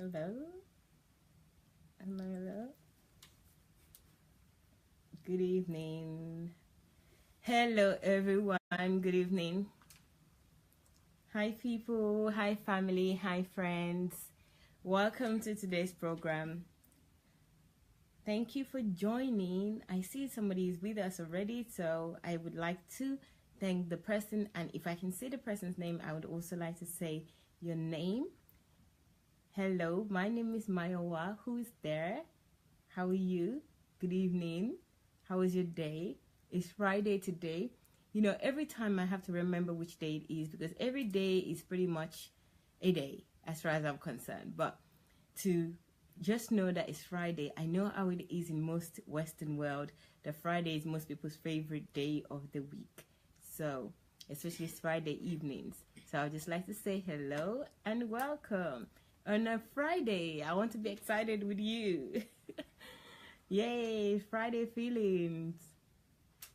Hello? Hello, hello. Good evening. Hello, everyone. Good evening. Hi, people. Hi, family. Hi, friends. Welcome to today's program. Thank you for joining. I see somebody is with us already, so I would like to thank the person. And if I can say the person's name, I would also like to say your name. Hello, my name is Mayowa. Who is there? How are you? Good evening. How was your day? It's Friday today. You know, every time I have to remember which day it is because every day is pretty much a day as far as I'm concerned. But to just know that it's Friday, I know how it is in most Western world. The Friday is most people's favorite day of the week. So, especially Friday evenings. So I would just like to say hello and welcome. On a Friday, I want to be excited with you. Yay, Friday feelings.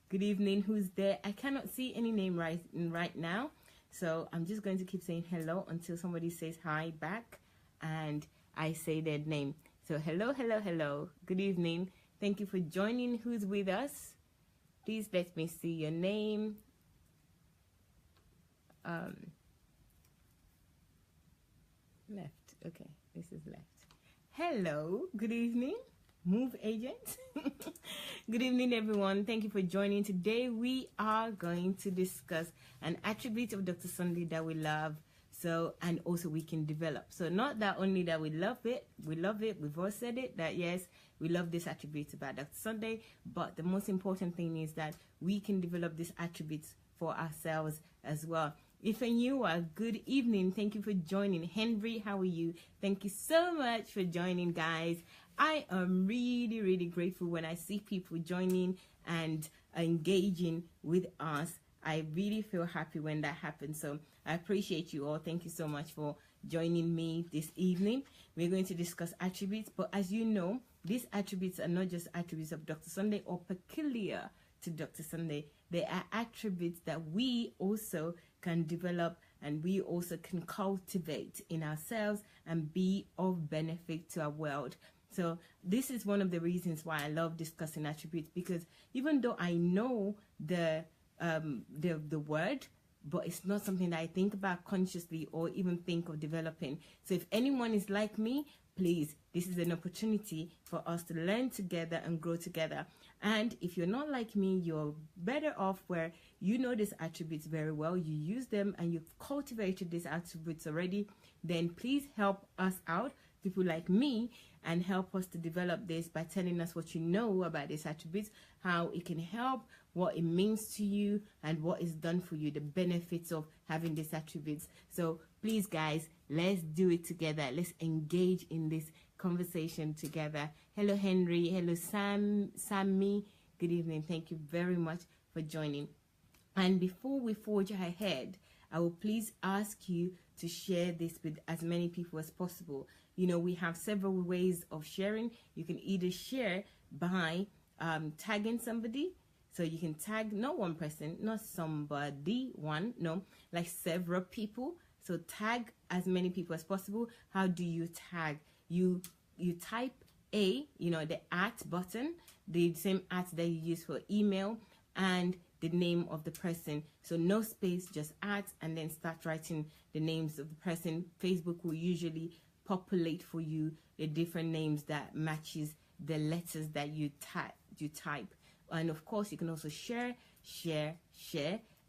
Good evening, who's there? I cannot see any name right now, so I'm just going to keep saying hello until somebody says hi back and I say their name. So hello, hello, hello. Good evening. Thank you for joining. Who's with us? Please let me see your name. Left. Okay, this is left. Hello, good evening. Move agent. Good evening, everyone. Thank you for joining. Today we are going to discuss an attribute of Dr. Sunday that we love, and also we can develop. So not that only that we love it, we've all said it, that yes, we love this attribute about Dr. Sunday, but the most important thing is that we can develop these attributes for ourselves as well. If you are, good evening. Thank you for joining. Henry, how are you? Thank you so much for joining, guys. I am really, really grateful when I see people joining and engaging with us. I really feel happy when that happens. So I appreciate you all. Thank you so much for joining me this evening. We're going to discuss attributes, but as you know, these attributes are not just attributes of Dr. Sunday or peculiar to Dr. Sunday. They are attributes that we also can develop and we also can cultivate in ourselves and be of benefit to our world. So this is one of the reasons why I love discussing attributes, because even though I know the word, but it's not something that I think about consciously or even think of developing. So if anyone is like me, please, this is an opportunity for us to learn together and grow together. And if you're not like me, you're better off where you know these attributes very well, you use them and you've cultivated these attributes already, then please help us out, people like me, and help us to develop this by telling us what you know about these attributes, how it can help, what it means to you, and what is done for you, the benefits of having these attributes. So please, guys, let's do it together. Let's engage in this conversation together. Hello, Henry. Hello, Sammy. Good evening. Thank you very much for joining. And before we forge ahead, I will please ask you to share this with as many people as possible. You know, we have several ways of sharing. You can either share by tagging somebody. So you can tag not one person, not somebody, one, no, like several people. So tag as many people as possible. How do you tag? You type the @ button, the same @ that you use for email, and the name of the person. So no space, just @ and then start writing the names of the person. Facebook will usually populate for you the different names that matches the letters that you type. And of course, you can also share.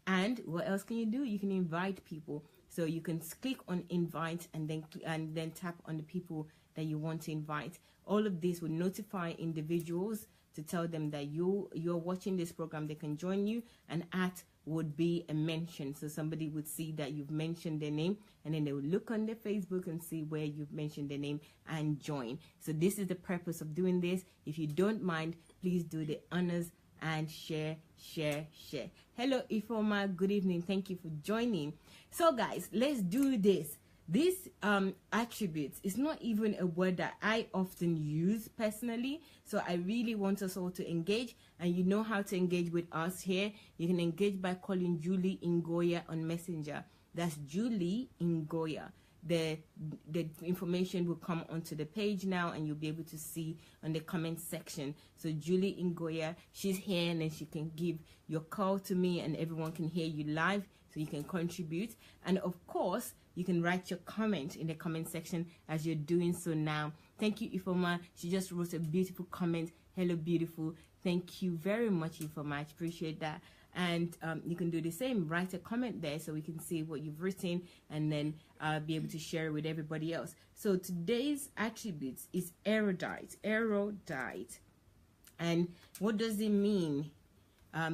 And what else can you do? You can invite people. So you can click on invite and then tap on the people that you want to invite. All of this will notify individuals to tell them that you're watching this program. They can join you, and @ would be a mention. So somebody would see that you've mentioned their name, and then they will look on their Facebook and see where you've mentioned their name and join. So this is the purpose of doing this. If you don't mind, please do the honors and share. Hello, Ifoma. Good evening. Thank you for joining. So guys, let's do this. This attributes is not even a word that I often use personally, so I really want us all to engage, and you know how to engage with us here. You can engage by calling Julie Ngoya on Messenger. That's Julie Ngoya. the information will come onto the page now, and you'll be able to see on the comment section. So Julie Ngoya, she's here, and then she can give your call to me, and everyone can hear you live, so you can contribute. And of course, you can write your comment in the comment section as you're doing so now. Thank you, Ifoma. She just wrote a beautiful comment. Hello, beautiful. Thank you very much, Ifoma. I appreciate that. And you can do the same. Write a comment there so we can see what you've written, and then be able to share it with everybody else. So today's attributes is erudite. Erudite. And what does it mean?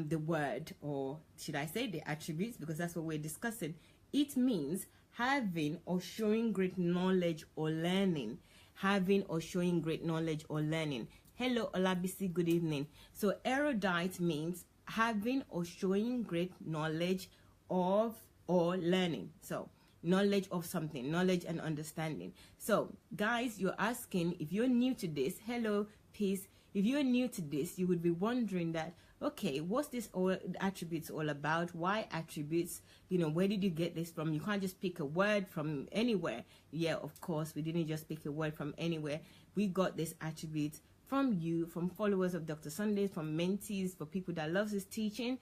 The word, or should I say the attributes, because that's what we're discussing. It means having or showing great knowledge or learning. Having or showing great knowledge or learning. Hello, Olabisi, good evening. So erudite means having or showing great knowledge of or learning. So knowledge of something, knowledge and understanding. So guys, you're asking, if you're new to this, hello, peace. If you're new to this, you would be wondering that, okay, what's this all attributes all about? Why attributes? You know, where did you get this from? You can't just pick a word from anywhere. Yeah, of course, we didn't just pick a word from anywhere. We got this attribute from you, from followers of Dr. Sundays, from mentees, for people that loves his teachings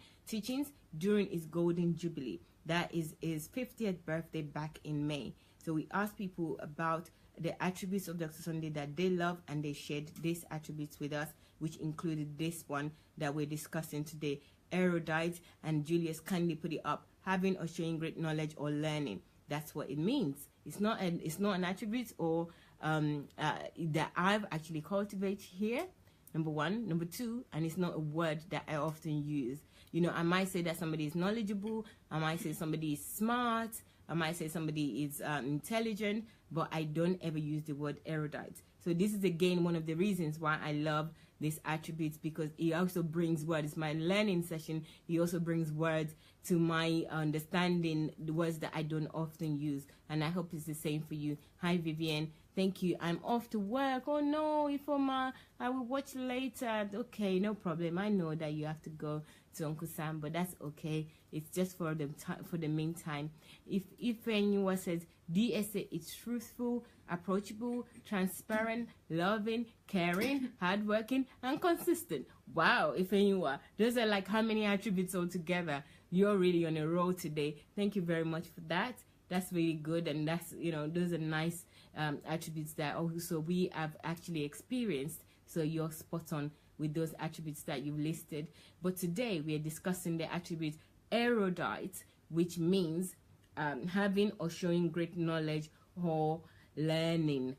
during his golden jubilee. That is his 50th birthday back in May. So we asked people about the attributes of Dr. Sunday that they love, and they shared these attributes with us, which included this one that we're discussing today, erudite. And Julius kindly put it up, having or showing great knowledge or learning. That's what it means. It's not an attribute or that I've actually cultivated here, number one. Number two, and it's not a word that I often use. You know, I might say that somebody is knowledgeable, I might say somebody is smart, I might say somebody is intelligent, but I don't ever use the word erudite. So this is again one of the reasons why I love these attributes, because it also brings words. My learning session, he also brings words to my understanding, the words that I don't often use. And I hope it's the same for you. Hi, Vivian. Thank you. I'm off to work. Oh no, Ifoma, I will watch later. Okay, no problem. I know that you have to go to Uncle Sam, but that's okay. It's just for the meantime. If anyone says DSA is truthful, approachable, transparent, loving, caring, hardworking, and consistent. Wow, if anyone, those are like how many attributes altogether? You're really on a roll today. Thank you very much for that. That's really good, and that's, you know, those are nice attributes that also we have actually experienced. So you're spot on with those attributes that you've listed. But today we are discussing the attribute erudite, which means having or showing great knowledge or learning.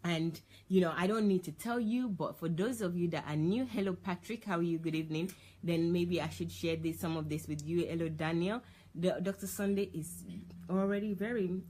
And you know, I don't need to tell you, but for those of you that are new, hello Patrick, how are you? Good evening. Then maybe I should share some of this with you. Hello Daniel. Dr. Sunday is already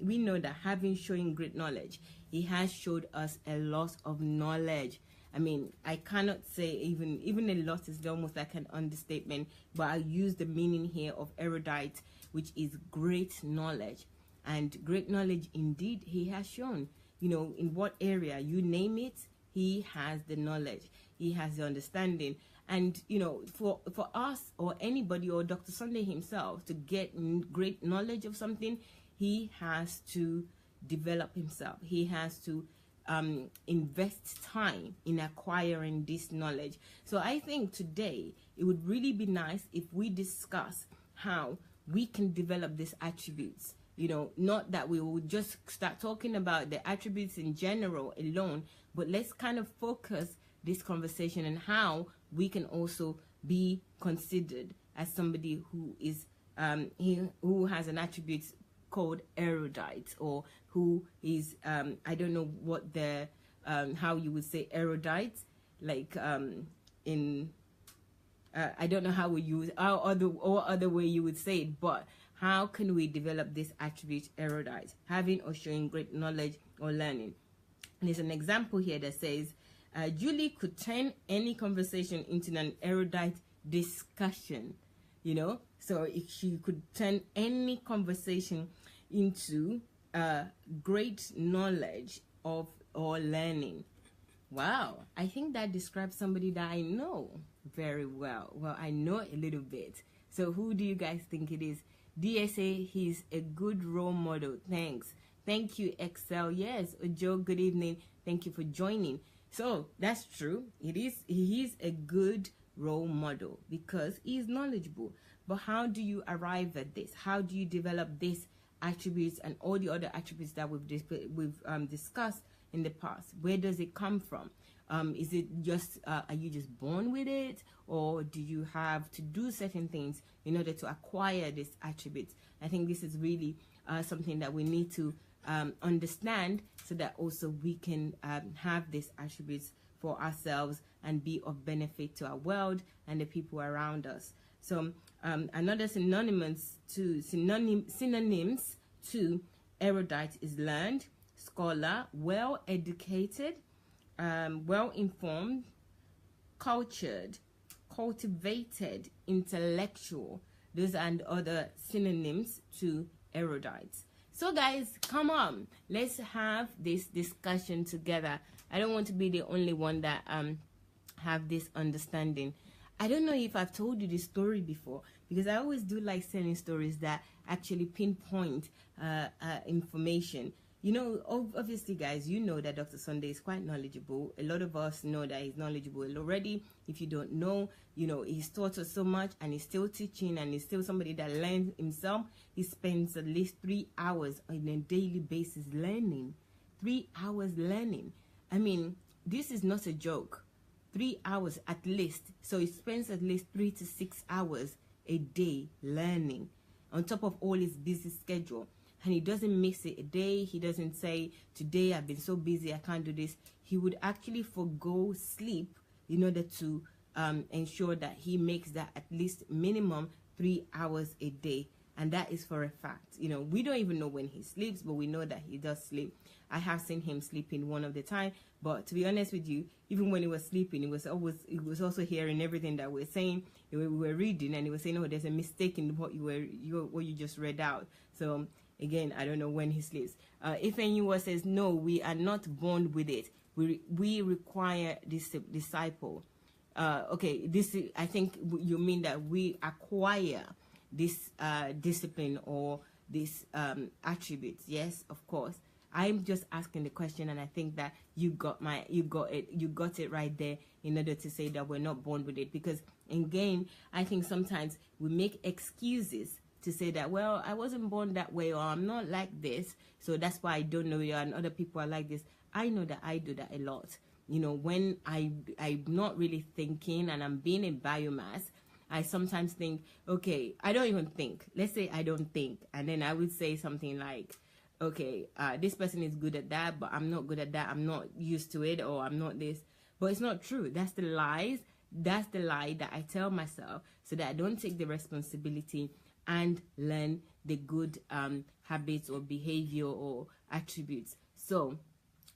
we know that having showing great knowledge, he has showed us a lot of knowledge. I mean, I cannot say even a lot is almost like an understatement, but I use the meaning here of erudite, which is great knowledge. And great knowledge indeed he has shown. You know, in what area, you name it, he has the knowledge, he has the understanding. And you know, for us or anybody or Dr. Sunday himself to get great knowledge of something, he has to develop himself. He has to invest time in acquiring this knowledge. So I think today it would really be nice if we discuss how we can develop these attributes. You know, not that we will just start talking about the attributes in general alone, but let's kind of focus this conversation on how we can also be considered as somebody who is who has an attribute called erudite, or who is I don't know what the how you would say erudite, like in I don't know how we use or other way you would say it, but how can we develop this attribute erudite, having or showing great knowledge or learning? And there's an example here that says Julie could turn any conversation into an erudite discussion. You know, so if she could turn any conversation into great knowledge of or learning. Wow, I think that describes somebody that I know very well. Well, I know a little bit. So who do you guys think it is? DSA, he's a good role model. Thanks. Thank you, Excel. Yes, Joe, good evening. Thank you for joining. So that's true. He is a good role model because he is knowledgeable. But how do you arrive at this? How do you develop these attributes and all the other attributes that we've discussed in the past? Where does it come from? Is it just are you just born with it, or do you have to do certain things in order to acquire these attributes? I think this is really something that we need to understand, so that also we can have these attributes for ourselves and be of benefit to our world and the people around us. So another synonyms to erudite is learned, scholar, well educated, well informed, cultured, cultivated, intellectual. Those and other synonyms to erudite. So guys, come on, let's have this discussion together. I don't want to be the only one that have this understanding. I don't know if I've told you this story before, because I always do like telling stories that actually pinpoint information. You know, obviously, guys, you know that Dr. Sunday is quite knowledgeable. A lot of us know that he's knowledgeable already. If you don't know, you know, he's taught us so much, and he's still teaching, and he's still somebody that learns himself. He spends at least 3 hours on a daily basis learning. 3 hours learning. I mean, this is not a joke. 3 hours at least. So he spends at least 3 to 6 hours a day learning, on top of all his busy schedule. And he doesn't miss it a day. He doesn't say, today I've been so busy, I can't do this. He would actually forgo sleep in order to ensure that he makes that at least minimum 3 hours a day. And that is for a fact. You know, we don't even know when he sleeps, but we know that he does sleep. I have seen him sleeping one of the time, but to be honest with you, even when he was sleeping, he was also hearing everything that we're saying. We were reading, and he was saying, "Oh, there's a mistake in what you just read out." So again, I don't know when he sleeps. If anyone says, "No, we are not born with it. We require this disciple." Okay, this is, I think you mean that we acquire this discipline or this attributes. Yes, of course. I'm just asking the question, and I think that you got it right there in order to say that we're not born with it. Because again, I think sometimes we make excuses to say that, well, I wasn't born that way, or I'm not like this, so that's why I don't know you, and other people are like this. I know that I do that a lot. You know, when I'm not really thinking and I'm being in biomass, I sometimes think, okay, I don't even think. Let's say I don't think, and then I would say something like, okay, this person is good at that, but I'm not good at that. I'm not used to it, or I'm not this. But it's not true. That's the lies. That's the lie that I tell myself, so that I don't take the responsibility and learn the good habits or behavior or attributes. So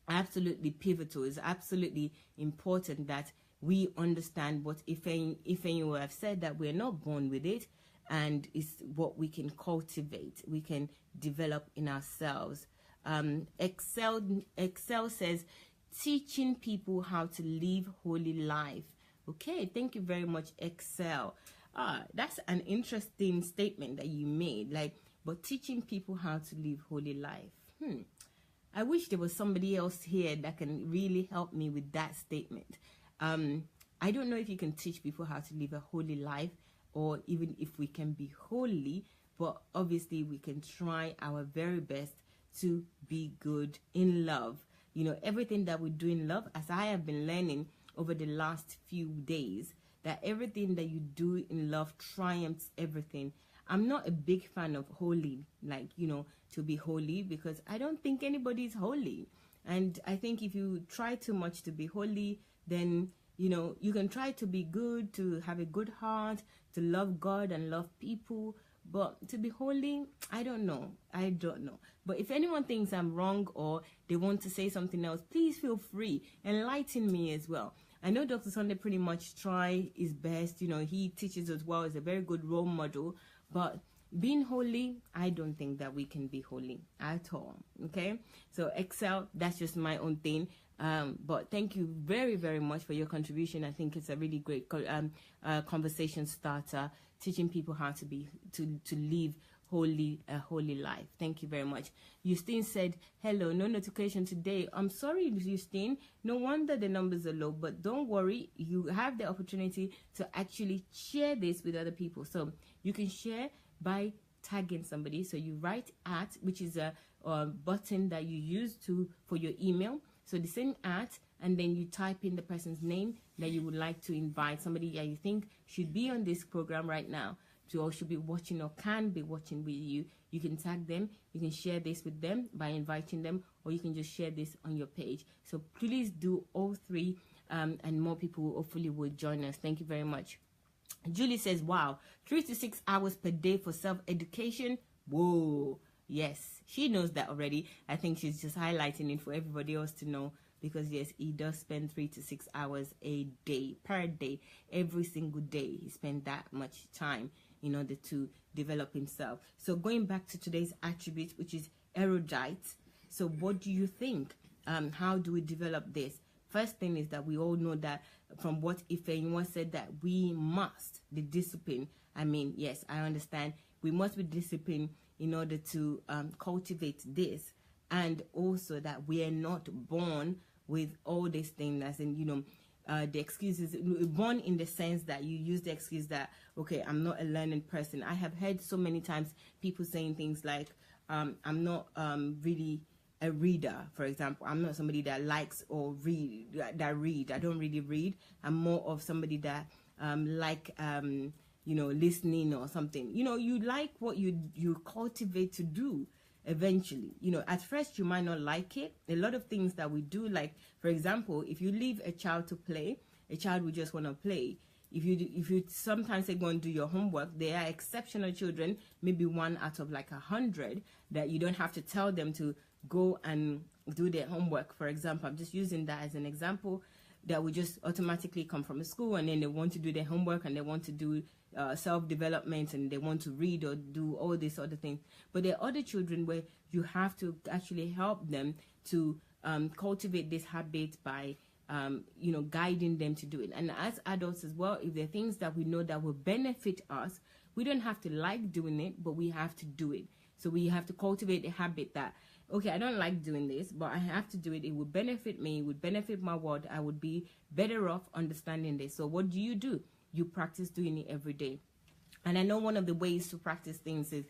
absolutely pivotal. It's absolutely important that we understand what if you have said that we're not born with it, and it's what we can cultivate, we can develop in ourselves. Excel says, teaching people how to live holy life. Okay, thank you very much, Excel. That's an interesting statement that you made, like, but teaching people how to live holy life. I wish there was somebody else here that can really help me with that statement. I don't know if you can teach people how to live a holy life, or even if we can be holy, but obviously we can try our very best to be good in love. You know, everything that we do in love, as I have been learning over the last few days, that everything that you do in love triumphs everything. I'm not a big fan of holy, like, you know, to be holy, because I don't think anybody is holy. And I think if you try too much to be holy, then, you know, you can try to be good, to have a good heart, to love God and love people, but to be holy, I don't know. But if anyone thinks I'm wrong, or they want to say something else, please feel free. Enlighten me as well. I know Dr. Sunday pretty much try his best. You know, he teaches as well, is a very good role model. But being holy, I don't think that we can be holy at all. Okay? So Excel, that's just my own thing. But thank you very, very much for your contribution. I think it's a really great conversation starter, teaching people how to live a holy life. Thank you very much. Justine said, hello, no notification today. I'm sorry, Justine. No wonder the numbers are low, but don't worry. You have the opportunity to actually share this with other people. So you can share by tagging somebody. So you write @ which is a button that you use for your email. So the same @ and then you type in the person's name that you would like to invite, somebody that you think should be on this program right now, or should be watching or can be watching with you. You can tag them, you can share this with them by inviting them, or you can just share this on your page. So please do all three, and more people hopefully will join us. Thank you very much. Julie says, wow, 3 to 6 hours per day for self-education. Whoa. Yes, she knows that already. I think she's just highlighting it for everybody else to know, because yes, he does spend 3 to 6 hours a day, per day, every single day. He spends that much time in order to develop himself. So going back to today's attribute, which is erudite. So what do you think? How do we develop this? First thing is that we all know that from what Ifeyinwa said, that we must, the discipline. I mean, yes, I understand. We must be disciplined in order to cultivate this. And also that we are not born with all these things, as in, you know, the excuses, born in the sense that you use the excuse that, okay, I'm not a learning person. I have heard so many times people saying things like, I'm not really a reader, for example. I'm not somebody that likes or read. I don't really read. I'm more of somebody that you know, listening or something. You know, you like what you cultivate to do. Eventually, you know, at first you might not like it. A lot of things that we do, like for example, if you leave a child to play, a child will just want to play. If you sometimes say go and do your homework, there are exceptional children, maybe 1 out of like 100, that you don't have to tell them to go and do their homework. For example, I'm just using that as an example, that will just automatically come from a school, and then they want to do their homework, and they want to do self-development, and they want to read or do all these other things. But there are other children where you have to actually help them to cultivate this habit by you know, guiding them to do it. And as adults as well, if there are things that we know that will benefit us, we don't have to like doing it, but we have to do it. So we have to cultivate a habit that, okay, I don't like doing this, but I have to do it. It would benefit me. It would benefit my world. I would be better off understanding this. So what do? You practice doing it every day. And I know one of the ways to practice things is,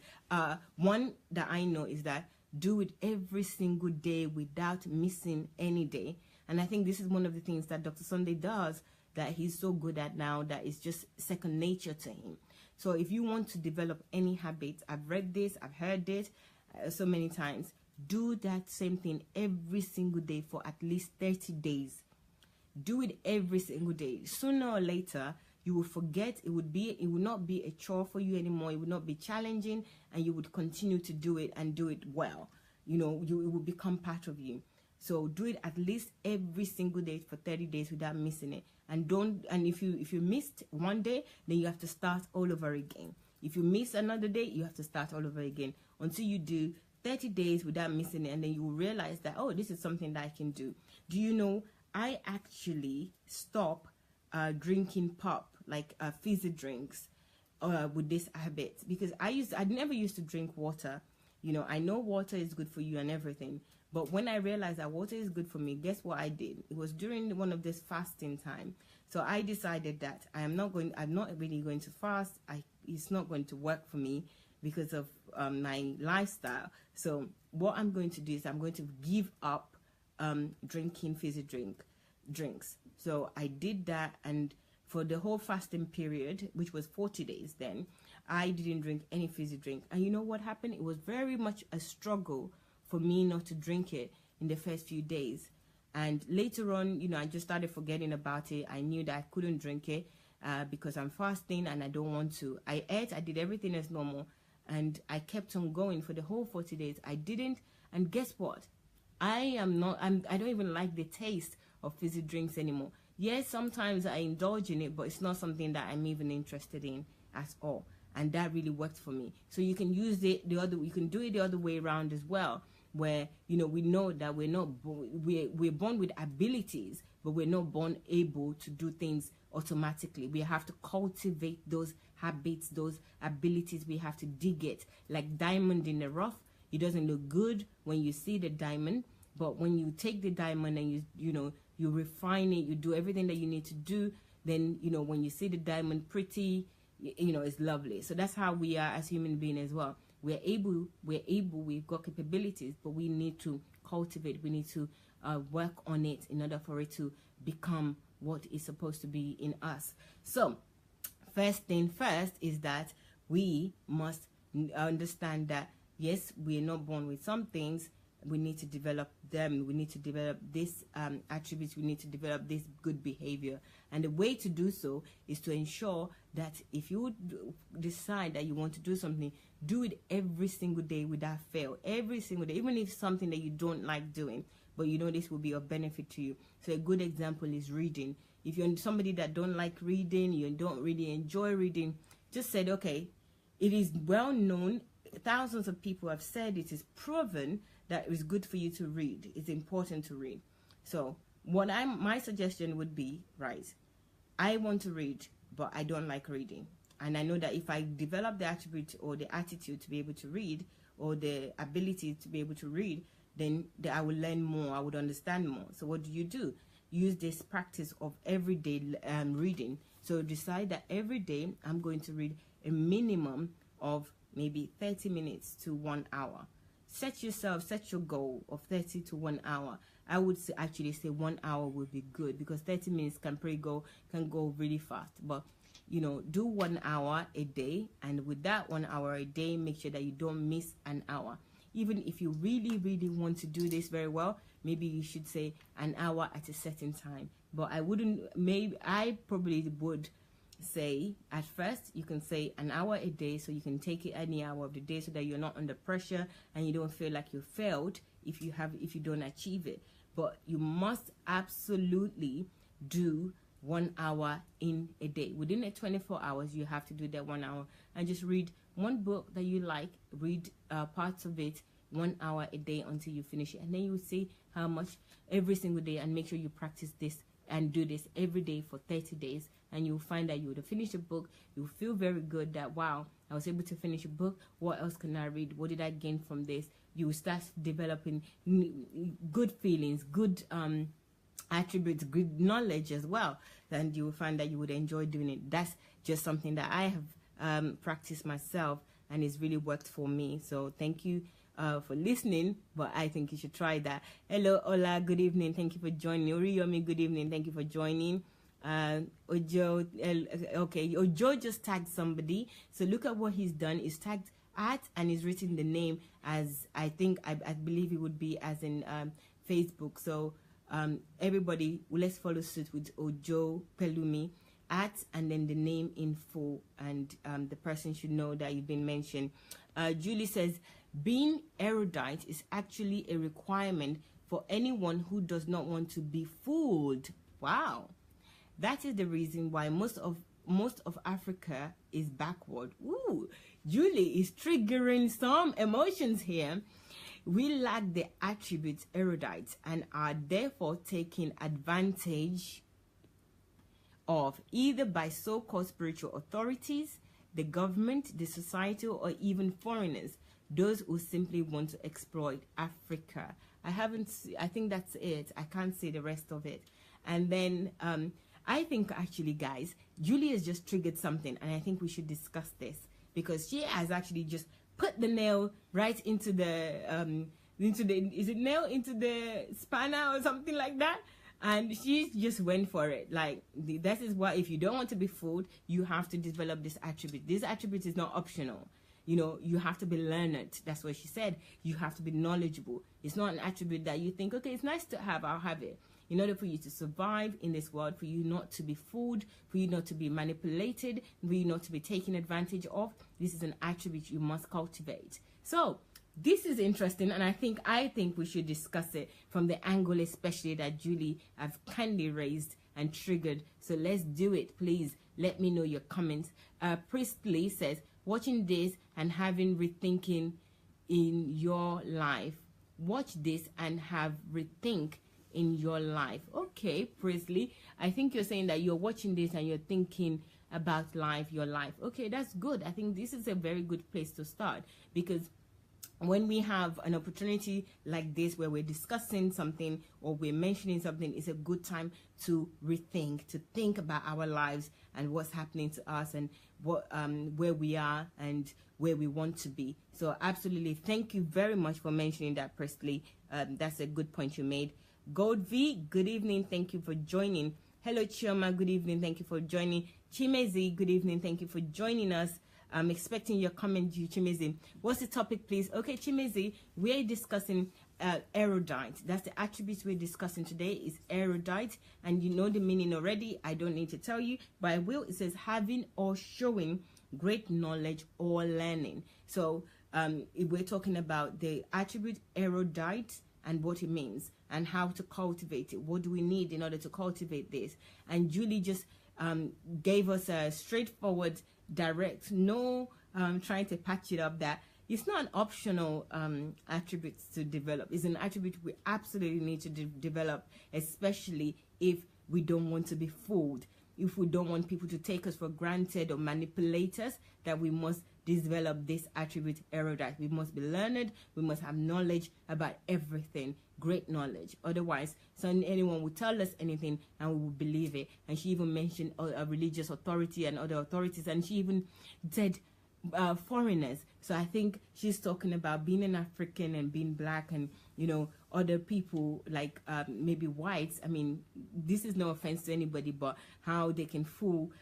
one that I know is that do it every single day without missing any day. And I think this is one of the things that Dr. Sunday does, that he's so good at now, that is just second nature to him. So if you want to develop any habits, I've read this, I've heard it so many times, do that same thing every single day for at least 30 days. Do it every single day. Sooner or later, you will forget. It will not be a chore for you anymore. It will not be challenging, and you would continue to do it and do it well. You know, it will become part of you. So do it at least every single day for 30 days without missing it. And if you missed one day, then you have to start all over again. If you miss another day, you have to start all over again until you do 30 days without missing it, and then you will realize that, oh, this is something that I can do. Do you know, I actually stopped drinking pop, like fizzy drinks, with this habit, because I never used to drink water. You know, I know water is good for you and everything, but when I realized that water is good for me, guess what I did? It was during one of this fasting time. So I decided that I'm not really going to fast. It's not going to work for me because of my lifestyle. So what I'm going to do is I'm going to give up drinking fizzy drinks. So I did that, and for the whole fasting period, which was 40 days then, I didn't drink any fizzy drink. And you know what happened? It was very much a struggle for me not to drink it in the first few days. And later on, you know, I just started forgetting about it. I knew that I couldn't drink it because I'm fasting and I don't want to. I ate, I did everything as normal, and I kept on going for the whole 40 days. I didn't, and guess what? I don't even like the taste of fizzy drinks anymore. Yes, sometimes I indulge in it, but it's not something that I'm even interested in at all. And that really worked for me. So you can use it you can do it the other way around as well. where, you know, we know that we're born with abilities, but we're not born able to do things automatically. We have to cultivate those habits, those abilities. We have to dig it. Like diamond in the rough, it doesn't look good when you see the diamond, but when you take the diamond and you refine it, you do everything that you need to do, then, you know, when you see the diamond pretty, you know, it's lovely. So that's how we are as human beings as well. We've got capabilities, but we need to cultivate, we need to work on it in order for it to become what is supposed to be in us. So first thing first is that we must understand that, yes, we are not born with some things. We need to develop them. We need to develop these attributes. We need to develop this good behavior. And the way to do so is to ensure that if you decide that you want to do something, do it every single day without fail. Every single day, even if it's something that you don't like doing, but you know this will be of benefit to you. So a good example is reading. If you're somebody that don't like reading, you don't really enjoy reading, just said, okay, it is well known, thousands of people have said, it is proven that it's good for you to read. It's important to read. So my suggestion would be, right, I want to read, but I don't like reading. And I know that if I develop the attribute or the attitude to be able to read, or the ability to be able to read, then I will learn more, I would understand more. So what do? Use this practice of everyday reading. So decide that every day I'm going to read a minimum of maybe 30 minutes to 1 hour. Set your goal of 30 to 1 hour. I would actually say 1 hour would be good, because 30 minutes can go really fast. But, you know, do 1 hour a day, and with that 1 hour a day, make sure that you don't miss an hour. Even if you really, really want to do this very well, maybe you should say an hour at a certain time. But I probably would say at first you can say an hour a day, so you can take it any hour of the day, so that you're not under pressure and you don't feel like you failed if you don't achieve it. But you must absolutely do 1 hour in a day. Within the 24 hours, you have to do that 1 hour, and just read one book that you like, read parts of it 1 hour a day until you finish it. And then you will see how much every single day, and make sure you practice this and do this every day for 30 days. And you'll find that you would have finished a book. You'll feel very good that, wow, I was able to finish a book. What else can I read? What did I gain from this? You will start developing good feelings, good attributes, good knowledge as well. And you will find that you would enjoy doing it. That's just something that I have practiced myself, and it's really worked for me. So thank you for listening, but I think you should try that. Hello, Ola, good evening. Thank you for joining. Oriyomi, good evening. Thank you for joining. Ojo, okay, Ojo just tagged somebody. So look at what he's done. He's tagged at, and he's written the name as, I believe it would be as in Facebook. So everybody, let's follow suit with Ojo Pelumi at, and then the name in full, and the person should know that you've been mentioned. Julie says, being erudite is actually a requirement for anyone who does not want to be fooled. Wow. That is the reason why most of Africa is backward. Ooh, Julie is triggering some emotions here. We lack the attributes erudite and are therefore taken advantage of, either by so-called spiritual authorities, the government, the society, or even foreigners, those who simply want to exploit Africa. I think that's it. I can't say the rest of it. And then I think actually, guys, Julie has just triggered something, and I think we should discuss this, because she has actually just put the nail right into the is it nail into the spanner or something like that, and she just went for it. Like, that is why, if you don't want to be fooled, you have to develop this attribute. This attribute is not optional. You know, you have to be learned. That's what she said. You have to be knowledgeable. It's not an attribute that you think, okay, it's nice to have, I'll have it. In order for you to survive in this world, for you not to be fooled, for you not to be manipulated, for you not to be taken advantage of, this is an attribute you must cultivate. So this is interesting, and I think we should discuss it from the angle especially that Julie have kindly raised and triggered. So let's do it. Please let me know your comments. Priestley says, watching this and having rethinking in your life watch this and have rethink in your life. Okay, Presley, I think you're saying that you're watching this and you're thinking about life, your life. Okay, that's good. I think this is a very good place to start, because when we have an opportunity like this where we're discussing something or we're mentioning something, it's a good time to rethink, to think about our lives and what's happening to us and what where we are and where we want to be. So absolutely, thank you very much for mentioning that, Presley. That's a good point you made. Gold V, good evening, thank you for joining. Hello Chioma, good evening, thank you for joining. Chimezi, good evening, thank you for joining us. I'm expecting your comment, Chimezi. What's the topic, please? Okay, Chimezi, we're discussing erudite. That's the attributes we're discussing today, is erudite. And you know the meaning already. I don't need to tell you, but I will. It says having or showing great knowledge or learning. So we're talking about the attribute erudite and what it means and how to cultivate it. What do we need in order to cultivate this? And Julie just gave us a straightforward, direct, no trying to patch it up, that it's not an optional attribute to develop. It's an attribute we absolutely need to develop, especially if we don't want to be fooled, if we don't want people to take us for granted or manipulate us, that we must develop this attribute erudite. We must be learned, we must have knowledge about everything, great knowledge. Otherwise, anyone will tell us anything and we will believe it. And she even mentioned a religious authority and other authorities, and she even said foreigners. So I think she's talking about being an African and being black and, you know, other people like maybe whites. I mean, this is no offense to anybody, but how they can fool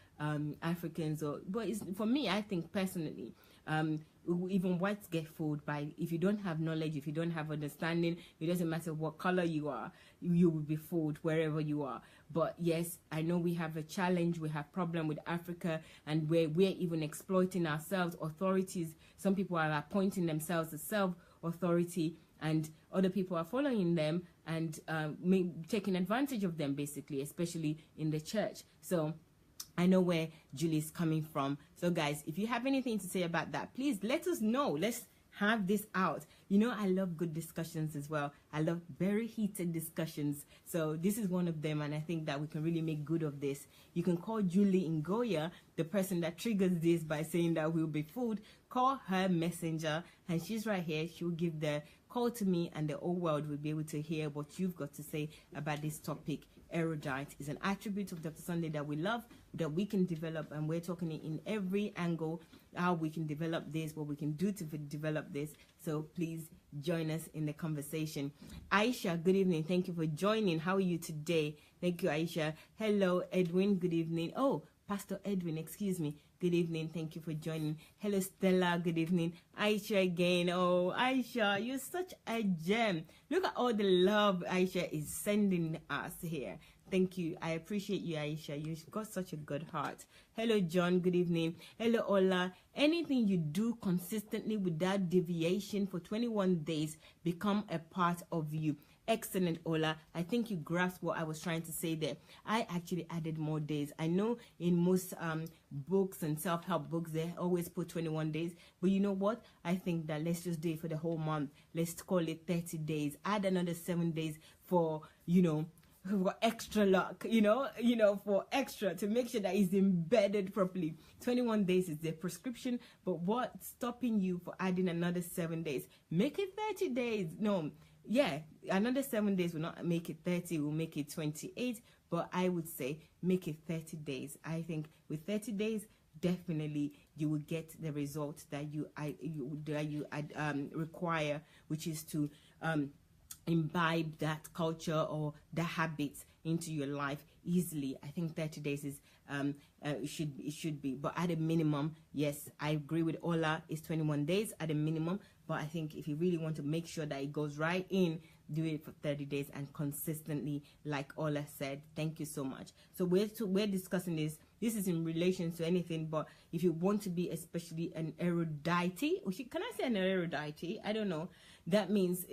Africans. But for me, I think personally, even whites get fooled by, if you don't have knowledge, if you don't have understanding, it doesn't matter what color you are, you will be fooled wherever you are. But yes, I know we have a challenge, we have problem with Africa, and we're even exploiting ourselves. Authorities, some people are appointing themselves as self-authority, and other people are following them and taking advantage of them, basically, especially in the church. So I know where Julie's coming from. So guys, if you have anything to say about that, please let us know. Let's have this out. You know, I love good discussions as well. I love very heated discussions. So this is one of them, and I think that we can really make good of this. You can call Julie Ngoya, the person that triggers this by saying that we'll be fooled. Call her messenger, and she's right here. She'll give the call to me, and the whole world will be able to hear what you've got to say about this topic. Erudite is an attribute of Dr. Sunday that we love, that we can develop, and we're talking in every angle, how we can develop this, what we can do to develop this. So please join us in the conversation. Aisha, good evening. Thank you for joining. How are you today? Thank you, Aisha. Hello, Edwin. Good evening. Oh, Pastor Edwin, excuse me. Good evening. Thank you for joining. Hello, Stella. Good evening. Aisha again. Oh, Aisha, you're such a gem. Look at all the love Aisha is sending us here. Thank you. I appreciate you, Aisha. You've got such a good heart. Hello, John. Good evening. Hello, Ola. Anything you do consistently without deviation for 21 days become a part of you. Excellent, Ola. I think you grasped what I was trying to say there. I actually added more days. I know in most books and self-help books, they always put 21 days. But you know what? I think that let's just do it for the whole month. Let's call it 30 days. Add another 7 days for, for extra luck, for extra, to make sure that it's embedded properly. 21 days is the prescription, but what's stopping you for adding another 7 days? Make it 30 days. No. Yeah, another 7 days will not make it 30, will make it 28, but I would say make it 30 days. I think with 30 days, definitely you will get the results that you require, which is to imbibe that culture or the habits into your life easily. I think 30 days is it should be, but at a minimum, yes, I agree with Ola, it's 21 days at a minimum. But I think if you really want to make sure that it goes right in, do it for 30 days and consistently, like Ola said. Thank you so much. So we're discussing this. This is in relation to anything, but if you want to be especially an erudite, can I say an erudite? I don't know. that means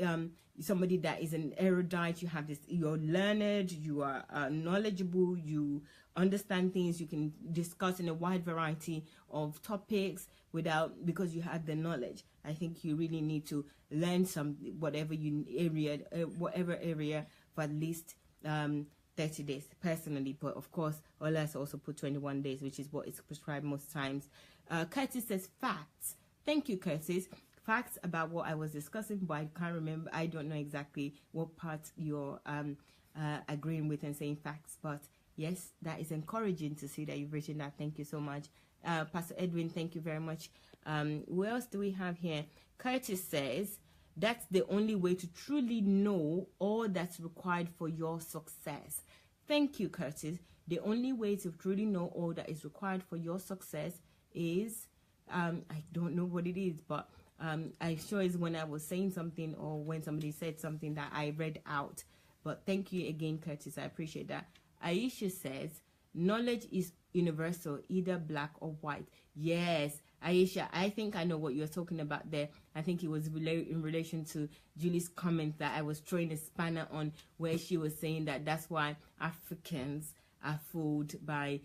somebody that is an erudite. You have this, you're learned, you are knowledgeable, you understand things, you can discuss in a wide variety of topics because you have the knowledge. I think you really need to learn whatever area for at least 30 days personally, but of course others also put 21 days, which is what is prescribed most times. Curtis says facts. Thank you, Curtis. Facts about what I was discussing, but I can't remember. I don't know exactly what part you're agreeing with and saying facts, but yes, that is encouraging to see that you've written that. Thank you so much. Pastor Edwin, thank you very much. What else do we have here? Curtis says, that's the only way to truly know all that's required for your success. Thank you, Curtis. The only way to truly know all that is required for your success is, I don't know what it is, but I'm sure it's when I was saying something or when somebody said something that I read out. But thank you again, Curtis. I appreciate that. Aisha says, knowledge is universal, either black or white. Yes, Aisha, I think I know what you're talking about there. I think it was in relation to Julie's comment that I was throwing a spanner on, where she was saying that that's why Africans are fooled by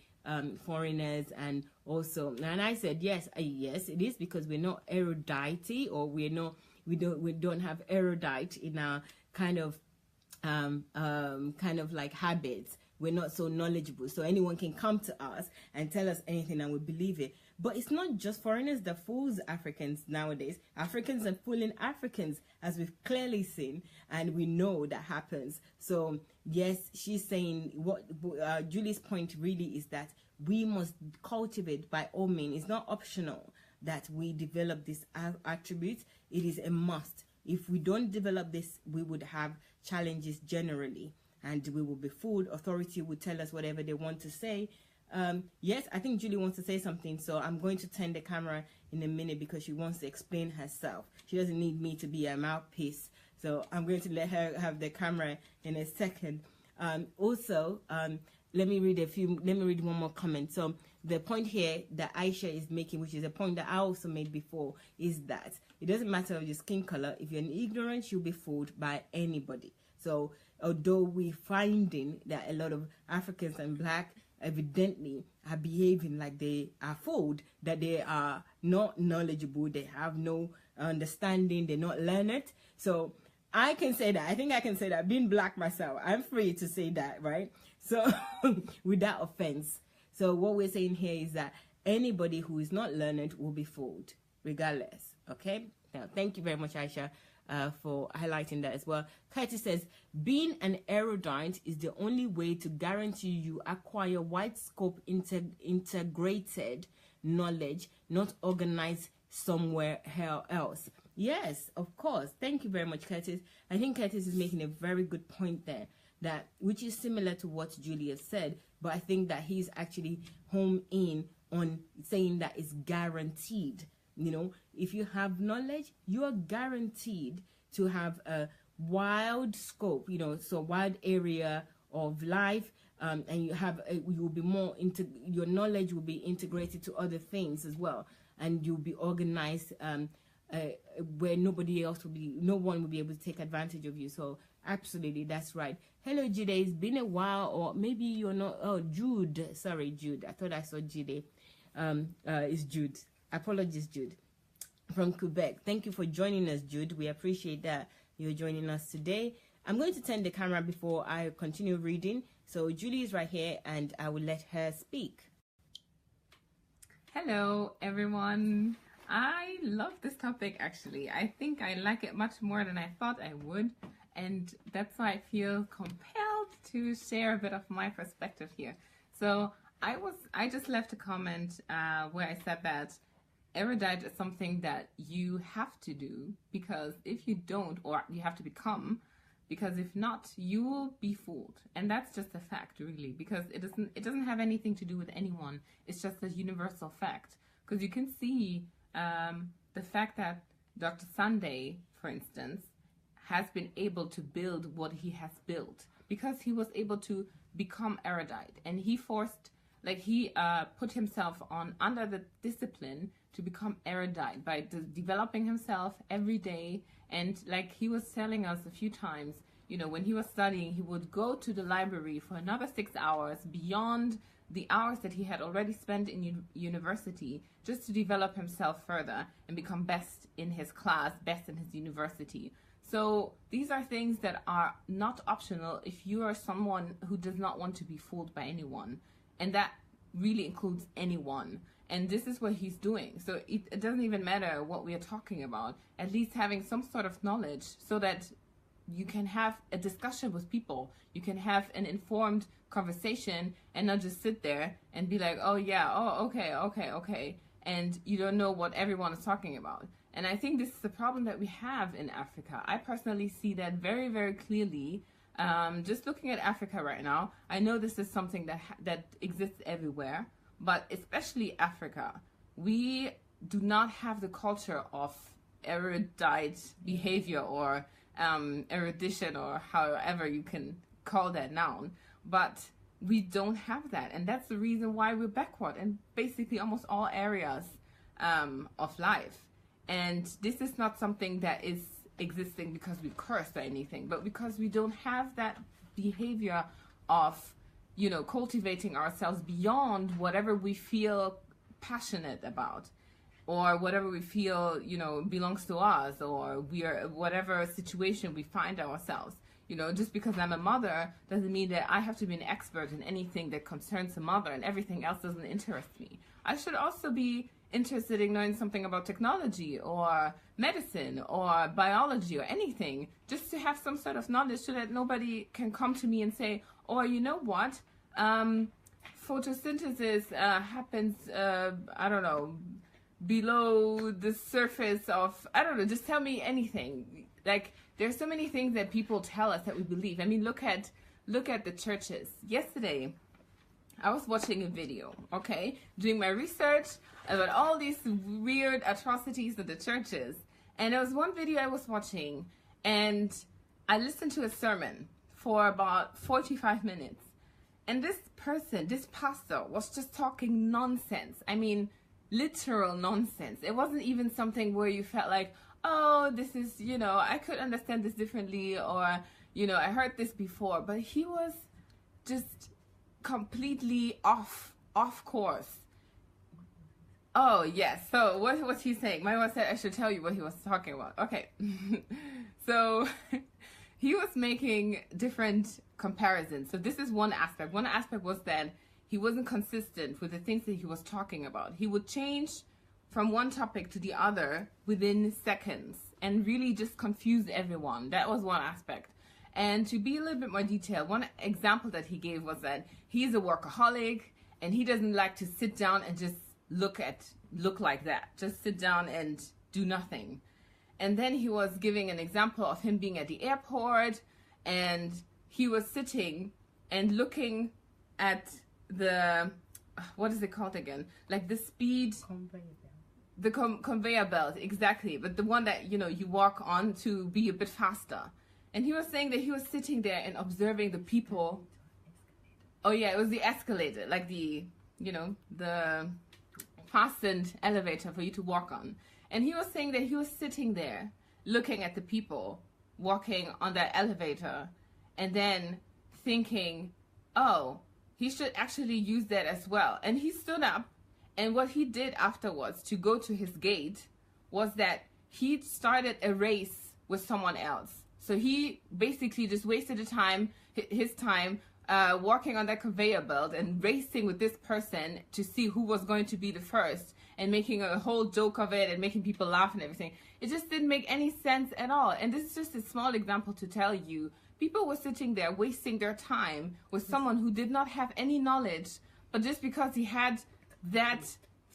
foreigners, and I said yes, yes, it is because we're not erudite, or we don't have erudite in our kind of like habits. We're not so knowledgeable, so anyone can come to us and tell us anything and we believe it. But it's not just foreigners that fools Africans nowadays. Africans are fooling Africans, as we've clearly seen, and we know that happens. So yes, she's saying what Julie's point really is that we must cultivate by all means. It's not optional that we develop this attribute. It is a must. If we don't develop this, we would have challenges generally, and we will be fooled. Authority will tell us whatever they want to say. Yes, I think Julie wants to say something, so I'm going to turn the camera in a minute because she wants to explain herself. She doesn't need me to be a mouthpiece, so I'm going to let her have the camera in a second. Let me read one more comment. So the point here that Aisha is making, which is a point that I also made before, is that it doesn't matter your skin color. If you're ignorant, you'll be fooled by anybody. So although we're finding that a lot of Africans and black evidently are behaving like they are fooled, that they are not knowledgeable, they have no understanding, they're not learned. So I can say that. I think I can say that. Being black myself, I'm free to say that, right? So without offense. So what we're saying here is that anybody who is not learned will be fooled, regardless. Okay? Now, thank you very much, Aisha, for highlighting that as well. Curtis says, being an erudite is the only way to guarantee you acquire wide scope integrated knowledge, not organized somewhere else. Yes, of course. Thank you very much, Curtis. I think Curtis is making a very good point there, which is similar to what Julia said, but I think that he's actually home in on saying that it's guaranteed. You know, if you have knowledge, you are guaranteed to have a wide scope, so wide area of life, and you'll be more your knowledge will be integrated to other things as well, and you'll be organized where no one will be able to take advantage of you. So absolutely, that's right. Hello, Jude. It's been a while, or maybe you're not. Oh, Jude. Sorry, Jude. I thought I saw Jude. It's Jude. Apologies, Jude, from Quebec. Thank you for joining us, Jude. We appreciate that you're joining us today. I'm going to turn the camera before I continue reading. So Julie is right here, and I will let her speak. Hello, everyone. I love this topic, actually. I think I like it much more than I thought I would, and that's why I feel compelled to share a bit of my perspective here. So I just left a comment where I said that erudite is something that you have to do, because if you don't, or you have to become, because if not, you will be fooled. And that's just a fact, really, because it doesn't have anything to do with anyone. It's just a universal fact, because you can see the fact that Dr. Sunday, for instance, has been able to build what he has built because he was able to become erudite, and he put himself under the discipline to become erudite by developing himself every day And like he was telling us a few times, you know, when he was studying, he would go to the library for another 6 hours beyond the hours that he had already spent in university, just to develop himself further and become best in his class, best in his university. So these are things that are not optional if you are someone who does not want to be fooled by anyone. And that really includes anyone. And this is what he's doing. So it doesn't even matter what we are talking about, at least having some sort of knowledge so that you can have a discussion with people. You can have an informed conversation and not just sit there and be like, oh yeah, oh okay. And you don't know what everyone is talking about. And I think this is the problem that we have in Africa. I personally see that very, very clearly. Just looking at Africa right now, I know this is something that exists everywhere, but especially Africa. We do not have the culture of erudite behavior or erudition, or however you can call that noun, but we don't have that, and that's the reason why we're backward in basically almost all areas of life. And this is not something that is existing because we cursed or anything, but because we don't have that behavior of, you know, cultivating ourselves beyond whatever we feel passionate about, or whatever we feel, you know, belongs to us, or we are whatever situation we find ourselves. You know, just because I'm a mother doesn't mean that I have to be an expert in anything that concerns a mother, and everything else doesn't interest me. I should also be interested in knowing something about technology or medicine or biology or anything, just to have some sort of knowledge so that nobody can come to me and say, oh, you know what, photosynthesis happens, I don't know, below the surface of, I don't know, just tell me anything. Like, there's so many things that people tell us that we believe. I mean, look at the churches. Yesterday, I was watching a video, okay, doing my research about all these weird atrocities of the churches. And there was one video I was watching, and I listened to a sermon for about 45 minutes. And this pastor was just talking nonsense. I mean, literal nonsense. It wasn't even something where you felt like, oh, this is, you know, I could understand this differently, or, you know, I heard this before. But he was just completely off course. Oh, yes. So what was he saying? My mom said I should tell you what he was talking about. Okay. So he was making different comparisons. So this is one aspect. One aspect was that he wasn't consistent with the things that he was talking about. He would change from one topic to the other within seconds and really just confuse everyone. That was one aspect. And to be a little bit more detailed, one example that he gave was that he's a workaholic and he doesn't like to sit down and just look like that. Just sit down and do nothing. And then he was giving an example of him being at the airport, and he was sitting and looking at the, what is it called again? Like the speed... The conveyor belt, exactly. But the one that, you know, you walk on to be a bit faster. And he was saying that he was sitting there and observing the people. Oh yeah, it was the escalator, like the, you know, the fastened elevator for you to walk on. And he was saying that he was sitting there looking at the people walking on that elevator, and then thinking, oh, he should actually use that as well. And he stood up, and what he did afterwards to go to his gate was that he started a race with someone else. So he basically just wasted his time walking on that conveyor belt and racing with this person to see who was going to be the first, and making a whole joke of it and making people laugh and everything. It just didn't make any sense at all. And this is just a small example to tell you, people were sitting there wasting their time with someone who did not have any knowledge, but just because he had that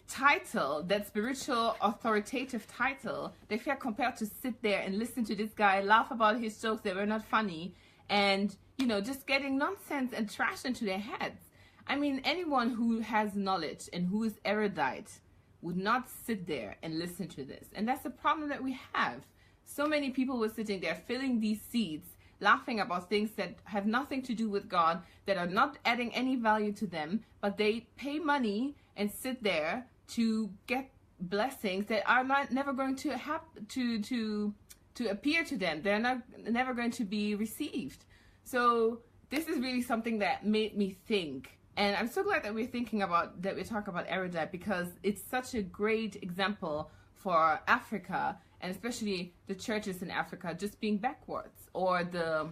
title, that spiritual authoritative title, they felt compelled to sit there and listen to this guy laugh about his jokes that were not funny, and, you know, just getting nonsense and trash into their heads. I mean, anyone who has knowledge and who is erudite would not sit there and listen to this. And that's the problem that we have. So many people were sitting there filling these seats, laughing about things that have nothing to do with God, that are not adding any value to them, but they pay money and sit there to get blessings that are never going to happen, to to appear to them. They're never going to be received. So this is really something that made me think. And I'm so glad that we're talking about Erudite, because it's such a great example for Africa, and especially the churches in Africa just being backwards, or the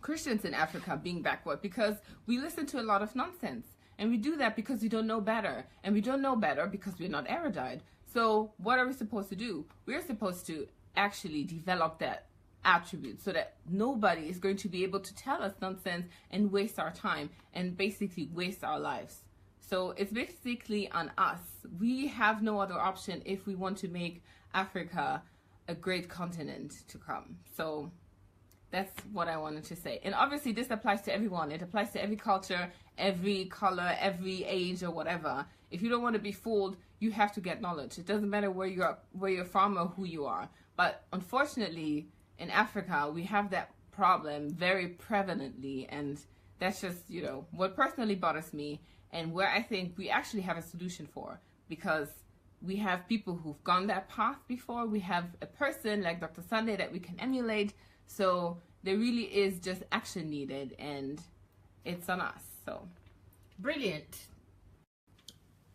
Christians in Africa being backward, because we listen to a lot of nonsense. And we do that because we don't know better. And we don't know better because we're not erudite. So what are we supposed to do? We're supposed to actually develop that attribute so that nobody is going to be able to tell us nonsense and waste our time and basically waste our lives. So it's basically on us. We have no other option if we want to make Africa a great continent to come. So that's what I wanted to say. And obviously this applies to everyone. It applies to every culture, every color, every age, or whatever. If you don't want to be fooled, you have to get knowledge. It doesn't matter where you're from or who you are. But unfortunately, in Africa, we have that problem very prevalently, and that's just, you know, what personally bothers me, and where I think we actually have a solution for, because we have people who've gone that path before. We have a person like Dr. Sunday that we can emulate. So there really is just action needed, and it's on us. So brilliant.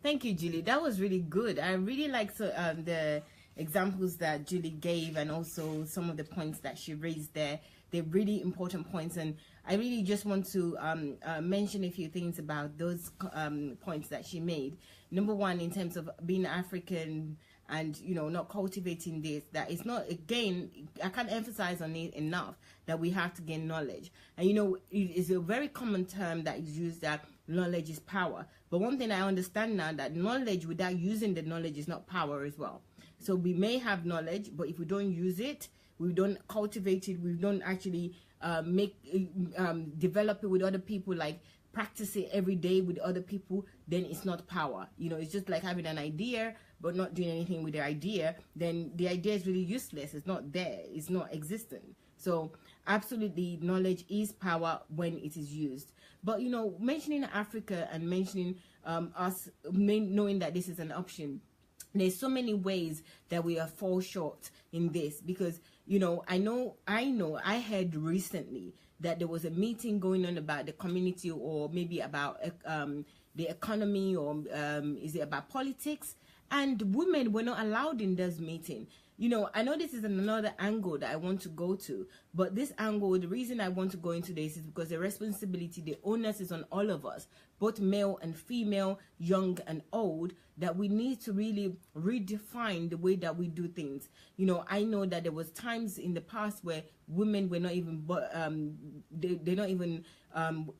Thank you, Julie. That was really good. I really liked the examples that Julie gave, and also some of the points that she raised there. They're really important points, and I really just want to mention a few things about those points that she made. Number one, in terms of being African and, you know, not cultivating this, that it's not, again, I can't emphasize on it enough that we have to gain knowledge. And, you know, it's a very common term that is used, that knowledge is power. But one thing I understand now, that knowledge without using the knowledge is not power as well. So we may have knowledge, but if we don't use it, we don't cultivate it, we don't actually develop it with other people, like practice it every day with other people, then it's not power. You know, it's just like having an idea but not doing anything with the idea. Then the idea is really useless. It's not there, it's not existent. So absolutely, knowledge is power when it is used. But, you know, mentioning Africa and mentioning us knowing that this is an option, there's so many ways that we fall short in this, because, you know, I heard recently that there was a meeting going on about the community, or maybe about the economy, or is it about politics, and women were not allowed in this meeting. You know, I know this is another angle that I want to go to, but this angle, the reason I want to go into this is because the responsibility, the onus is on all of us, both male and female, young and old, that we need to really redefine the way that we do things. You know, I know that there was times in the past where women were not even, they're not even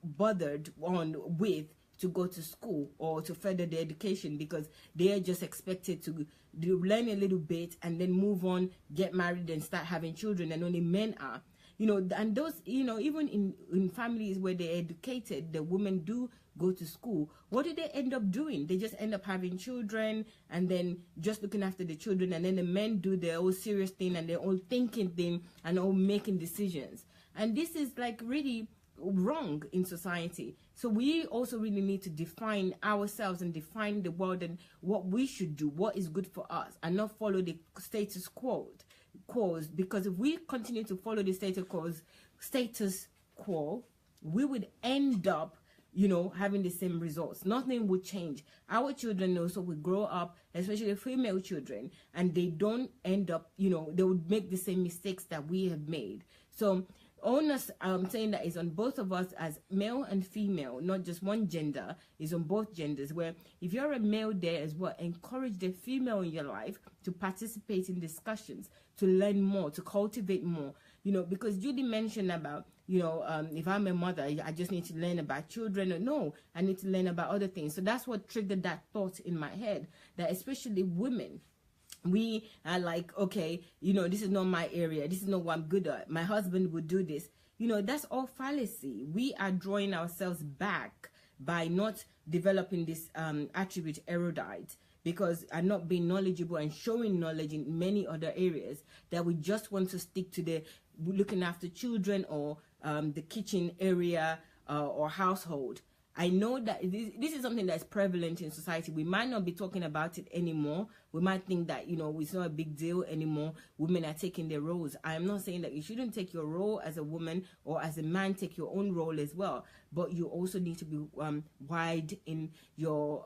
bothered with to go to school or to further their education, because they are just expected to learn a little bit and then move on, get married and start having children, and only men are. You know, and those, you know, even in families where they're educated, the women do go to school. What do they end up doing? They just end up having children and then just looking after the children, and then the men do their own serious thing and their own thinking thing and all making decisions. And this is like really wrong in society. So we also really need to define ourselves and define the world and what we should do, what is good for us, and not follow the status quo. Because if we continue to follow the status quo, we would end up, you know, having the same results. Nothing would change. Our children also will grow up, especially female children, and they don't end up, you know, they would make the same mistakes that we have made. So onus, I'm saying that is on both of us as male and female, not just one gender, is on both genders, where if you're a male there as well, encourage the female in your life to participate in discussions, to learn more, to cultivate more, you know, because Judy mentioned about, you know, if I'm a mother, I just need to learn about children. Or no, I need to learn about other things. So that's what triggered that thought in my head, that especially women, we are like, okay, you know, this is not my area, this is not what I'm good at, my husband would do this. You know, that's all fallacy. We are drawing ourselves back by not developing this attribute, erudite, because I'm not being knowledgeable and showing knowledge in many other areas, that we just want to stick to the looking after children or the kitchen area or household. I know that this is something that's prevalent in society. We might not be talking about it anymore. We might think that, you know, it's not a big deal anymore. Women are taking their roles. I am not saying that you shouldn't take your role as a woman, or as a man take your own role as well. But you also need to be wide in your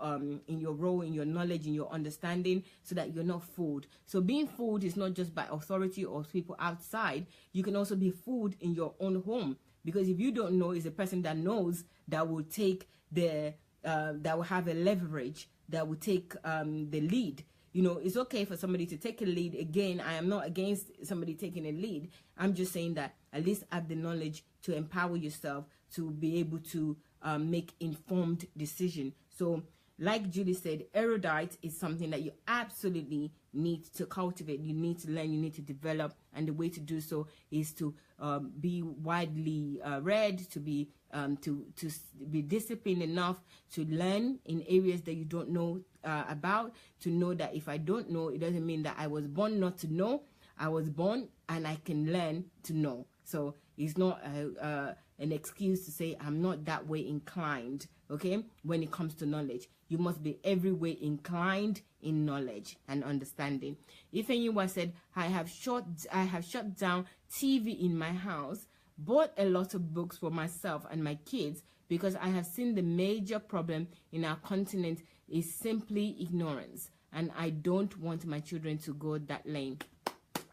role, in your knowledge, in your understanding, so that you're not fooled. So being fooled is not just by authority or people outside. You can also be fooled in your own home. Because if you don't know, it's a person that knows that will take that will have a leverage, that will take the lead. You know, it's okay for somebody to take a lead. Again, I am not against somebody taking a lead. I'm just saying that at least have the knowledge to empower yourself to be able to make informed decision. So, like Julie said, erudite is something that you absolutely need to cultivate. You need to learn, you need to develop, and the way to do so is to be widely read, to be disciplined enough to learn in areas that you don't know about, to know that if I don't know, it doesn't mean that I was born not to know. I was born and I can learn to know. So it's not an excuse to say I'm not that way inclined, okay, when it comes to knowledge. You must be every way inclined in knowledge and understanding. Ifeanyiwa said, I have shut down TV in my house, bought a lot of books for myself and my kids, because I have seen the major problem in our continent is simply ignorance, and I don't want my children to go that lane.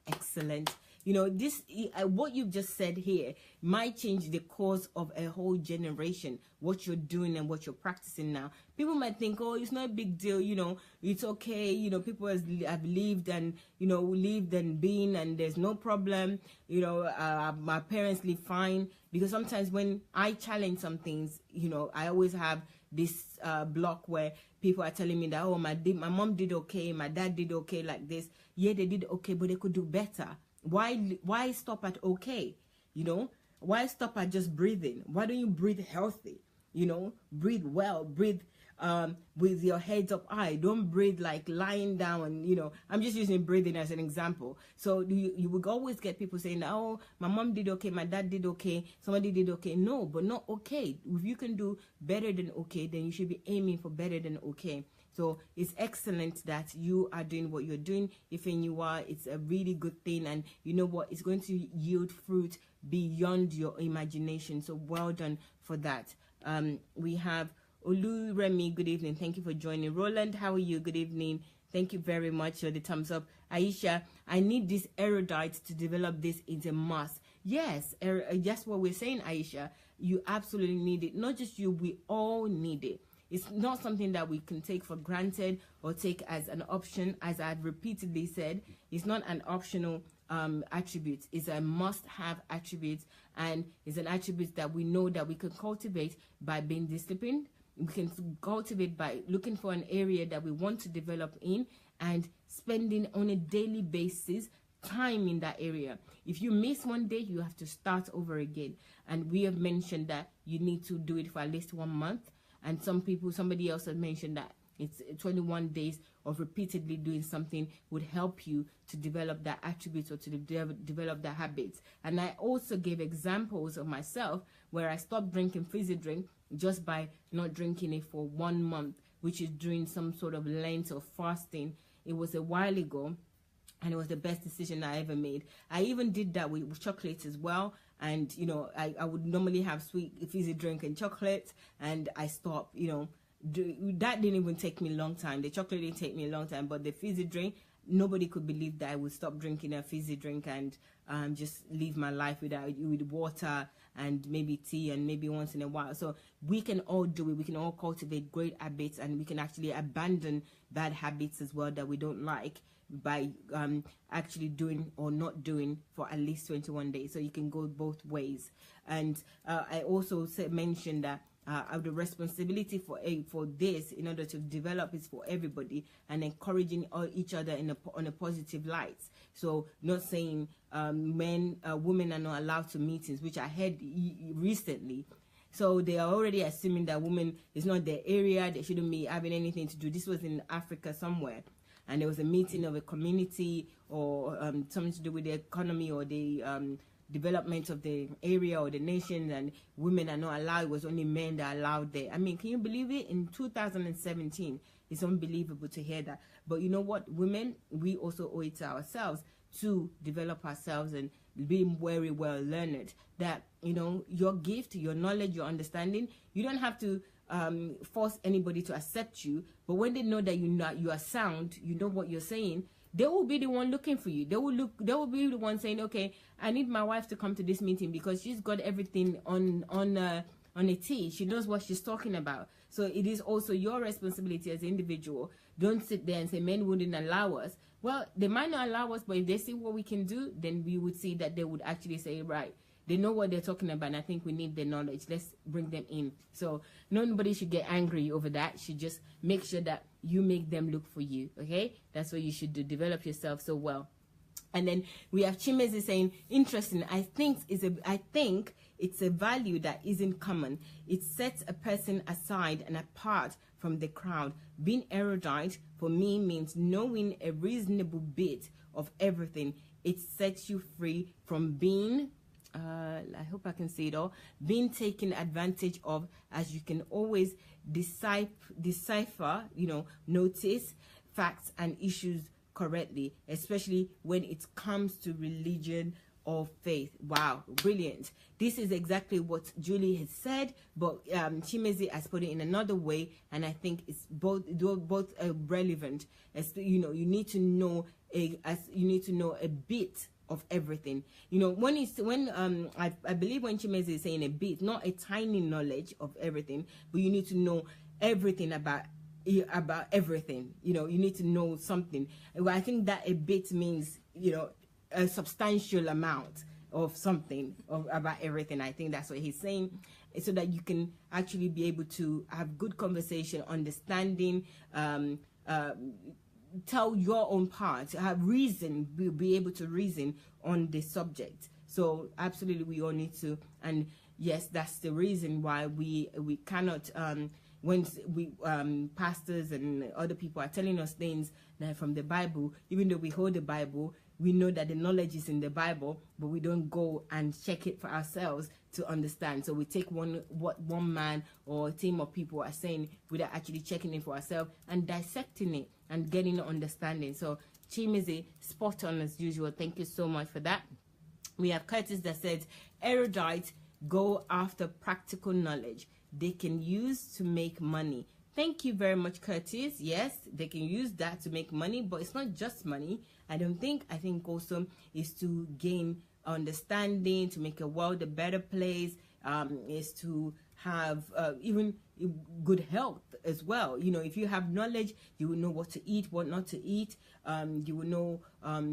Excellent. You know, this what you've just said here might change the course of a whole generation. What you're doing and what you're practicing now. People might think, oh, it's not a big deal. You know, it's okay. You know, people have lived and, you know, lived and been, and there's no problem. You know, my parents live fine. Because sometimes when I challenge some things, you know, I always have this block where people are telling me that, oh, my mom did okay, my dad did okay like this. Yeah, they did okay, but they could do better. Why stop at okay? You know, why stop at just breathing? Why don't you breathe healthy? You know, breathe well, breathe with your heads up high. Don't breathe like lying down. And, you know, I'm just using breathing as an example. So you would always get people saying, oh, my mom did okay, my dad did okay, somebody did okay. No, but not okay. If you can do better than okay, then you should be aiming for better than okay. So it's excellent that you are doing what you're doing. If you are, it's a really good thing. And you know what? It's going to yield fruit beyond your imagination. So well done for that. We have Olu Remy, good evening. Thank you for joining. Roland, how are you? Good evening. Thank you very much for the thumbs up. Aisha, I need this erudite to develop this. It's a must. Yes, that's what we're saying, Aisha. You absolutely need it. Not just you, we all need it. It's not something that we can take for granted or take as an option. As I've repeatedly said, it's not an optional attribute. It's a must-have attribute, and it's an attribute that we know that we can cultivate by being disciplined. We can cultivate by looking for an area that we want to develop in and spending on a daily basis time in that area. If you miss one day, you have to start over again. And we have mentioned that you need to do it for at least 1 month. And somebody else has mentioned that it's 21 days of repeatedly doing something would help you to develop that attributes or to develop that habits. And I also gave examples of myself where I stopped drinking fizzy drink just by not drinking it for 1 month, which is doing some sort of Lent or fasting. It was a while ago, and it was the best decision I ever made. I even did that with chocolates as well. And, you know, I would normally have sweet fizzy drink and chocolate, and I stopped, you know. That didn't even take me a long time. The chocolate didn't take me a long time, but the fizzy drink, nobody could believe that I would stop drinking a fizzy drink and just live my life with water and maybe tea and maybe once in a while. So we can all do it. We can all cultivate great habits, and we can actually abandon bad habits as well that we don't like by actually doing or not doing for at least 21 days. So you can go both ways. And I also mentioned that the responsibility for this, in order to develop, is for everybody, and encouraging each other on a positive light. So not saying women are not allowed to meetings, which I heard recently. So they are already assuming that women is not their area, they shouldn't be having anything to do. This was in Africa somewhere, and there was a meeting of a community or something to do with the economy or the development of the area or the nation, and women are not allowed. It was only men that are allowed there. I mean, can you believe it? In 2017, it's unbelievable to hear that. But you know what, women, we also owe it to ourselves to develop ourselves and be very well learned. That, you know, your gift, your knowledge, your understanding, you don't have to force anybody to accept you. But when they know that you are sound, you know what you're saying, they will be the one looking for you. They will be the one saying, okay, I need my wife to come to this meeting because she's got everything on a tee. She knows what she's talking about. So it is also your responsibility as an individual. Don't sit there and say men wouldn't allow us. Well, they might not allow us, but if they see what we can do, then we would see that they would actually say, right, they know what they're talking about, and I think we need the knowledge. Let's bring them in. So nobody should get angry over that. Should just make sure that you make them look for you, okay? That's what you should do. Develop yourself so well. And then we have Chimezi saying, interesting, I think it's a value that isn't common. It sets a person aside and apart from the crowd. Being erudite, for me, means knowing a reasonable bit of everything. It sets you free from being... I hope I can say it all. Being taken advantage of, as you can always decipher, you know, notice facts and issues correctly, especially when it comes to religion or faith. Wow, brilliant. This is exactly what Julie has said, but Chimezi has put it in another way, and I think it's both relevant. As you know, you need to know a bit of everything. You know, I believe when Chimezi is saying a bit, not a tiny knowledge of everything, but you need to know everything about everything. You know, you need to know something. Well, I think that a bit means, you know, a substantial amount of something about everything. I think that's what he's saying, so that you can actually be able to have good conversation, understanding, tell your own part, have reason, be able to reason on the subject. So absolutely, we all need to. And yes, that's the reason why we cannot, when we pastors and other people are telling us things that from the Bible, even though we hold the Bible, we know that the knowledge is in the Bible, but we don't go and check it for ourselves to understand. So we take what one man or a team of people are saying without actually checking it for ourselves and dissecting it and getting an understanding. So Chimezi, spot on as usual. Thank you so much for that. We have Curtis that says, erudite go after practical knowledge they can use to make money. Thank you very much, Curtis. Yes, they can use that to make money, but it's not just money. I think also is to gain understanding, to make a world a better place, is to have even good health as well. You know, if you have knowledge, you will know what to eat, what not to eat. You will know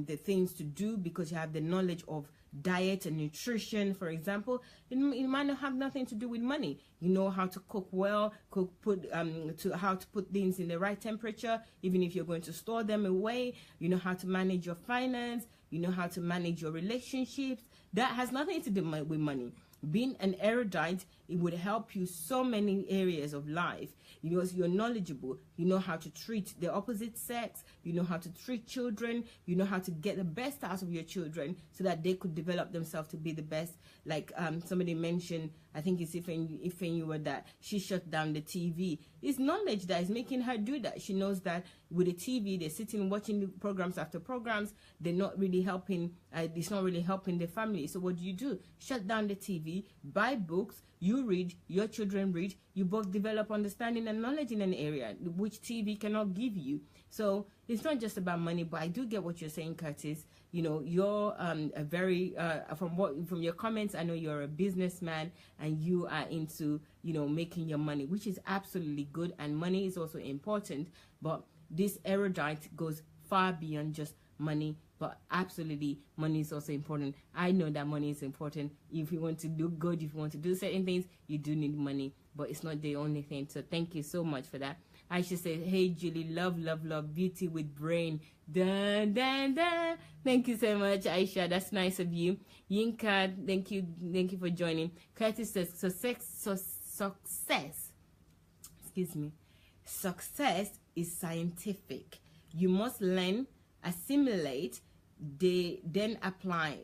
the things to do because you have the knowledge of diet and nutrition. For example, it might not have nothing to do with money. You know how to cook well, how to put things in the right temperature, even if you're going to store them away. You know how to manage your finance. You know how to manage your relationships. That has nothing to do with money. Being an erudite, it would help you so many areas of life. You know, you're knowledgeable. You know how to treat the opposite sex. You know how to treat children. You know how to get the best out of your children so that they could develop themselves to be the best. Like somebody mentioned, I think it's Ifenyuwa, that she shut down the TV. It's knowledge that is making her do that. She knows that with the TV, they're sitting watching the programs after programs. They're not really helping. It's not really helping the family. So what do? Shut down the TV, buy books. You read, your children read, you both develop understanding and knowledge in an area which TV cannot give you. So it's not just about money, but I do get what you're saying, Curtis. You know, you're a very, from your comments, I know you're a businessman and you are into, you know, making your money, which is absolutely good. And money is also important, but this erudite goes far beyond just money. But absolutely, money is also important. I know that money is important. If you want to do good, if you want to do certain things, you do need money. But it's not the only thing. So thank you so much for that. I should say, hey, Julie, love, love, love, beauty with brain. Dun, dun, dun. Thank you so much, Aisha. That's nice of you. Yinka, thank you for joining. Curtis says, success is scientific. You must learn, assimilate, then apply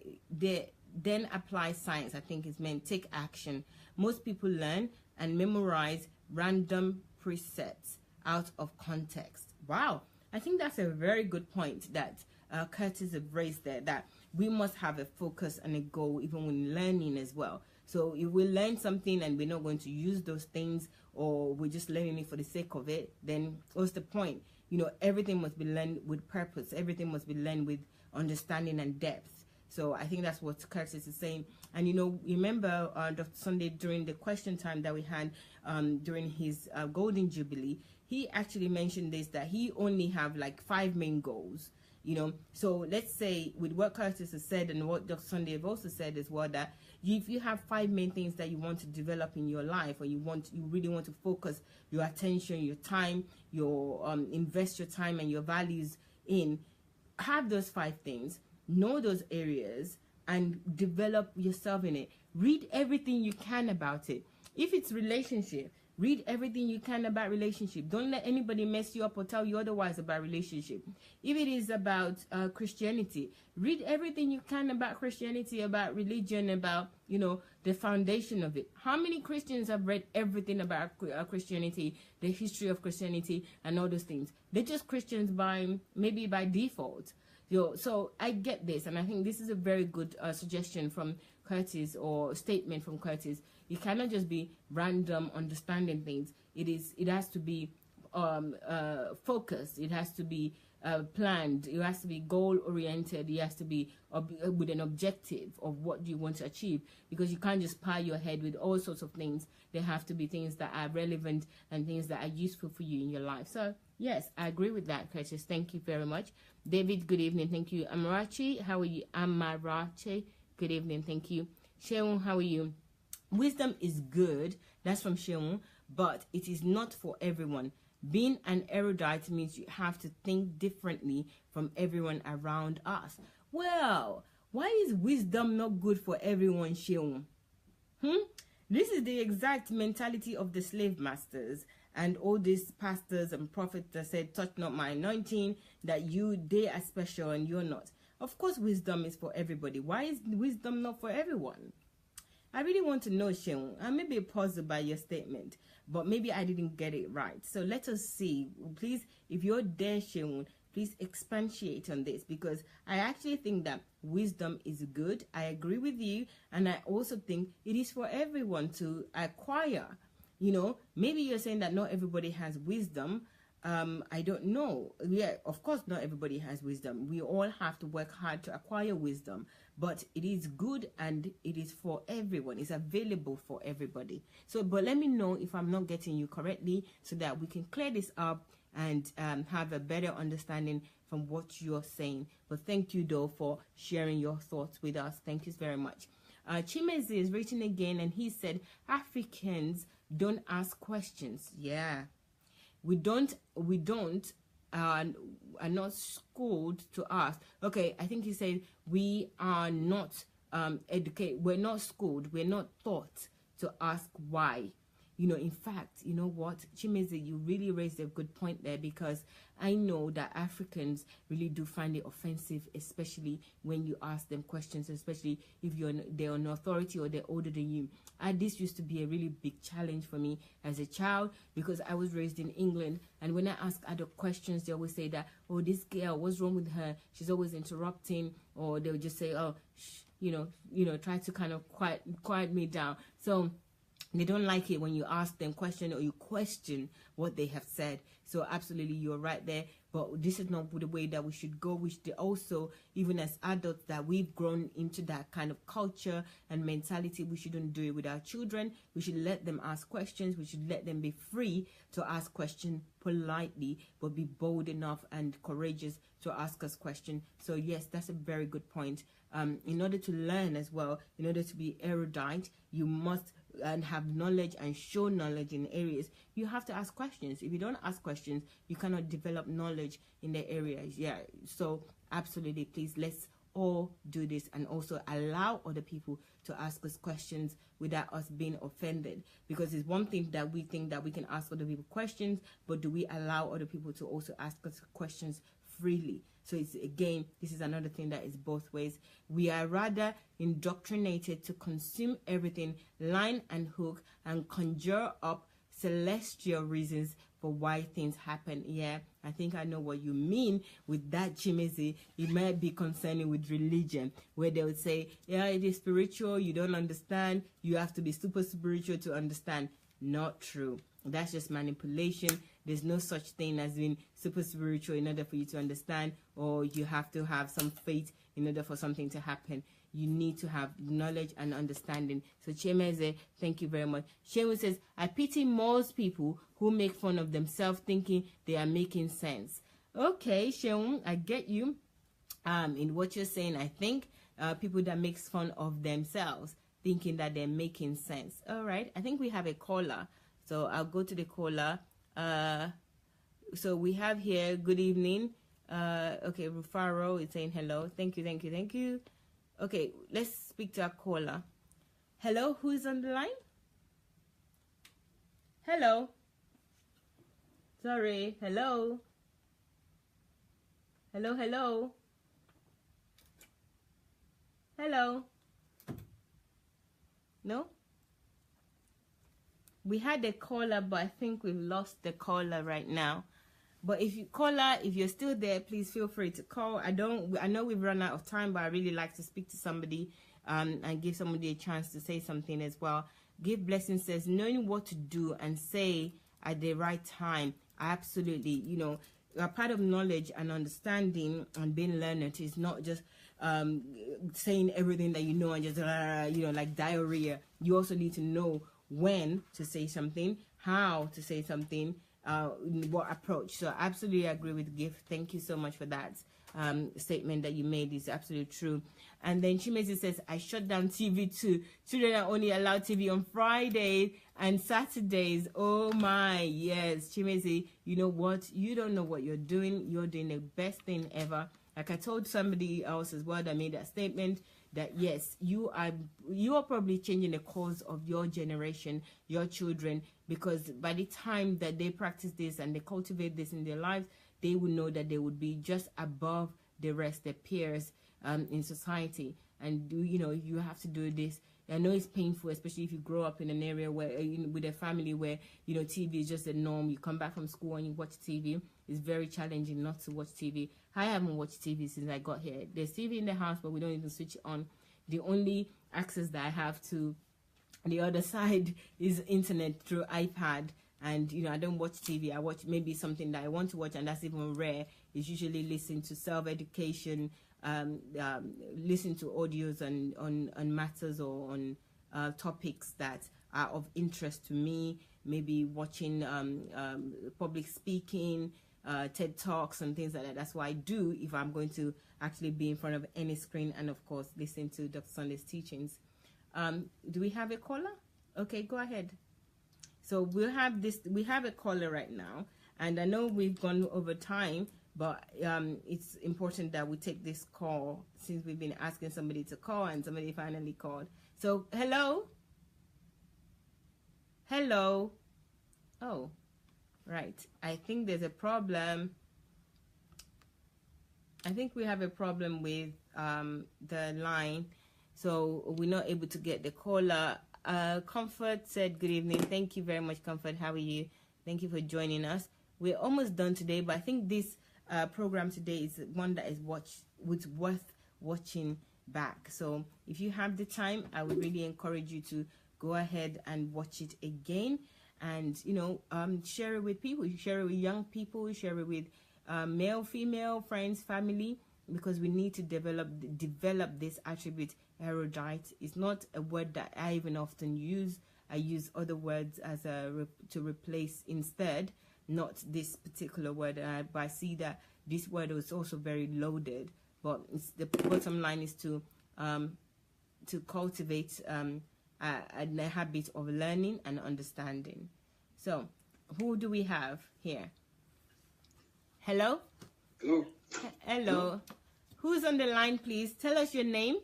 then apply science. I think it's meant take action. Most people learn and memorize random precepts out of context. Wow, I think that's a very good point that Curtis have raised there, that we must have a focus and a goal even when learning as well. So if we learn something and we're not going to use those things, or we're just learning it for the sake of it, then what's the point? You know, everything must be learned with purpose. Everything must be learned with understanding and depth. So I think that's what Curtis is saying. And, you know, remember Dr. Sunday, during the question time that we had during his Golden Jubilee, he actually mentioned this, that he only have like 5 main goals. You know, so let's say with what Curtis has said and what Dr. Sunday have also said as well, that if you have 5 main things that you want to develop in your life, or you really want to focus your attention, your time, your invest your time and your values in, have those 5 things, know those areas, and develop yourself in it. Read everything you can about it. If it's relationship, read everything you can about relationship. Don't let anybody mess you up or tell you otherwise about relationship. If it is about Christianity, read everything you can about Christianity, about religion, about, you know, the foundation of it. How many Christians have read everything about Christianity, the history of Christianity, and all those things? They're just Christians maybe by default. You know, so I get this, and I think this is a very good suggestion from Curtis, or statement from Curtis. It cannot just be random understanding things. It has to be focused. It has to be planned. It has to be goal oriented. It has to be with an objective of what you want to achieve, because you can't just pile your head with all sorts of things. There have to be things that are relevant and things that are useful for you in your life. So yes, I agree with that, Curtis. Thank you very much. David, good evening. Thank you. Amarachi, how are you? Amarachi, good evening. Thank you. Sheung, how are you? Wisdom is good. That's from Sheung, but it is not for everyone. Being an erudite means you have to think differently from everyone around us. Well, why is wisdom not good for everyone, Sheung? This is the exact mentality of the slave masters and all these pastors and prophets that said, touch not my anointing, that they are special and you're not. Of course, wisdom is for everybody. Why is wisdom not for everyone? I really want to know, Sheung. I may be puzzled by your statement, but maybe I didn't get it right. So let us see. Please, if you're there, Sheung, please expatiate on this, because I actually think that wisdom is good. I agree with you, and I also think it is for everyone to acquire. You know, maybe you're saying that not everybody has wisdom. I don't know. Yeah, of course, not everybody has wisdom. We all have to work hard to acquire wisdom, but it is good and it is for everyone. It's available for everybody. So, but let me know if I'm not getting you correctly, so that we can clear this up and have a better understanding from what you're saying. But thank you, though, for sharing your thoughts with us. Thank you very much. Chimeze is written again, and he said, Africans don't ask questions. Yeah. We are not schooled to ask. Okay, I think he said we are not educated. We're not schooled. We're not taught to ask why. You know, in fact, you know what, Chimeze, you really raised a good point there, because I know that Africans really do find it offensive, especially when you ask them questions, especially if they're an authority or they're older than you. This used to be a really big challenge for me as a child, because I was raised in England, and when I ask adult questions, they always say that, oh, this girl, what's wrong with her? She's always interrupting, or they'll just say, oh, you know, try to kind of quiet me down. So they don't like it when you ask them question, or you question what they have said. So absolutely, you're right there. But this is not the way that we should go. We should also, even as adults, that we've grown into that kind of culture and mentality, we shouldn't do it with our children. We should let them ask questions. We should let them be free to ask questions politely, but be bold enough and courageous to ask us questions. So yes, that's a very good point. In order to learn as well, in order to be erudite, you must and have knowledge and show knowledge in areas. You have to ask questions. If you don't ask questions, you cannot develop knowledge in the areas. Yeah, so absolutely, please, let's all do this, and also allow other people to ask us questions without us being offended, because it's one thing that we think that we can ask other people questions, but do we allow other people to also ask us questions freely. So it's, again, this is another thing that is both ways. We are rather indoctrinated to consume everything line and hook and conjure up celestial reasons for why things happen. Yeah, I think I know what you mean with that, Chimezi. It might be concerning with religion, where they would say, yeah, it is spiritual, you don't understand, you have to be super spiritual to understand. Not true. That's just manipulation. There's no such thing as being super spiritual in order for you to understand, or you have to have some faith in order for something to happen. You need to have knowledge and understanding. So Chemeze, thank you very much. Shehu says, I pity most people who make fun of themselves thinking they are making sense. Okay, Shehu, I get you in what you're saying. I think people that makes fun of themselves thinking that they're making sense. All right, I think we have a caller. So I'll go to the caller. So we have here, good evening. Okay, Rufaro is saying hello. Thank you, thank you, thank you. Okay, let's speak to our caller. Hello, who is on the line? Hello. Sorry, hello. Hello, hello. Hello. No? We had a caller, but I think we've lost the caller right now. But if you caller, if you're still there, please feel free to call. I know we've run out of time, but I really like to speak to somebody and give somebody a chance to say something as well. Give Blessing says, knowing what to do and say at the right time. Absolutely, you know, a part of knowledge and understanding and being learned is not just saying everything that you know and just you know, like diarrhea. You also need to know when to say something, how to say something, what approach. So I absolutely agree with Gift. Thank you so much for that statement that you made. Is absolutely true. And then Chimezi says, I shut down TV too. Children are only allowed TV on Friday and Saturdays. Oh my, yes, Chimezi, you know what? You don't know what you're doing. You're doing the best thing ever. Like I told somebody else as well that made that statement, that yes, you are probably changing the course of your generation, your children, because by the time that they practice this and they cultivate this in their lives, they will know that they would be just above the rest, their peers in society. And you know, you have to do this. I know it's painful, especially if you grow up in an area where with a family where, you know, TV is just a norm. You come back from school and you watch TV. It's very challenging not to watch TV. I haven't watched TV since I got here. There's TV in the house, but we don't even switch it on. The only access that I have to the other side is internet through iPad. And, you know, I don't watch TV. I watch maybe something that I want to watch, and that's even rare. It's usually listen to self-education, listen to audios on matters or on topics that are of interest to me. Maybe watching public speaking, TED Talks and things like that. That's what I do if I'm going to actually be in front of any screen, and of course listen to Dr. Sunday's teachings. Do we have a caller? Okay, go ahead. So we have a caller right now, and I know we've gone over time, but it's important that we take this call since we've been asking somebody to call and somebody finally called. So hello. Oh, right. I think there's a problem. I think we have a problem with the line, so we're not able to get the caller. Comfort said, good evening. Thank you very much, Comfort. How are you? Thank you for joining us. We're almost done today, but I think this program today is one that is worth watching back. So if you have the time, I would really encourage you to go ahead and watch it again, and you know, share it with people. You share it with young people, share it with male, female, friends, family, because we need to develop this attribute. Erudite is not a word that I even often use. I use other words as to replace instead, not this particular word. But I see that this word was also very loaded. But the bottom line is to cultivate a habit of learning and understanding. So, who do we have here? Hello? Hello. Hello. Who's on the line, please? Tell us your name.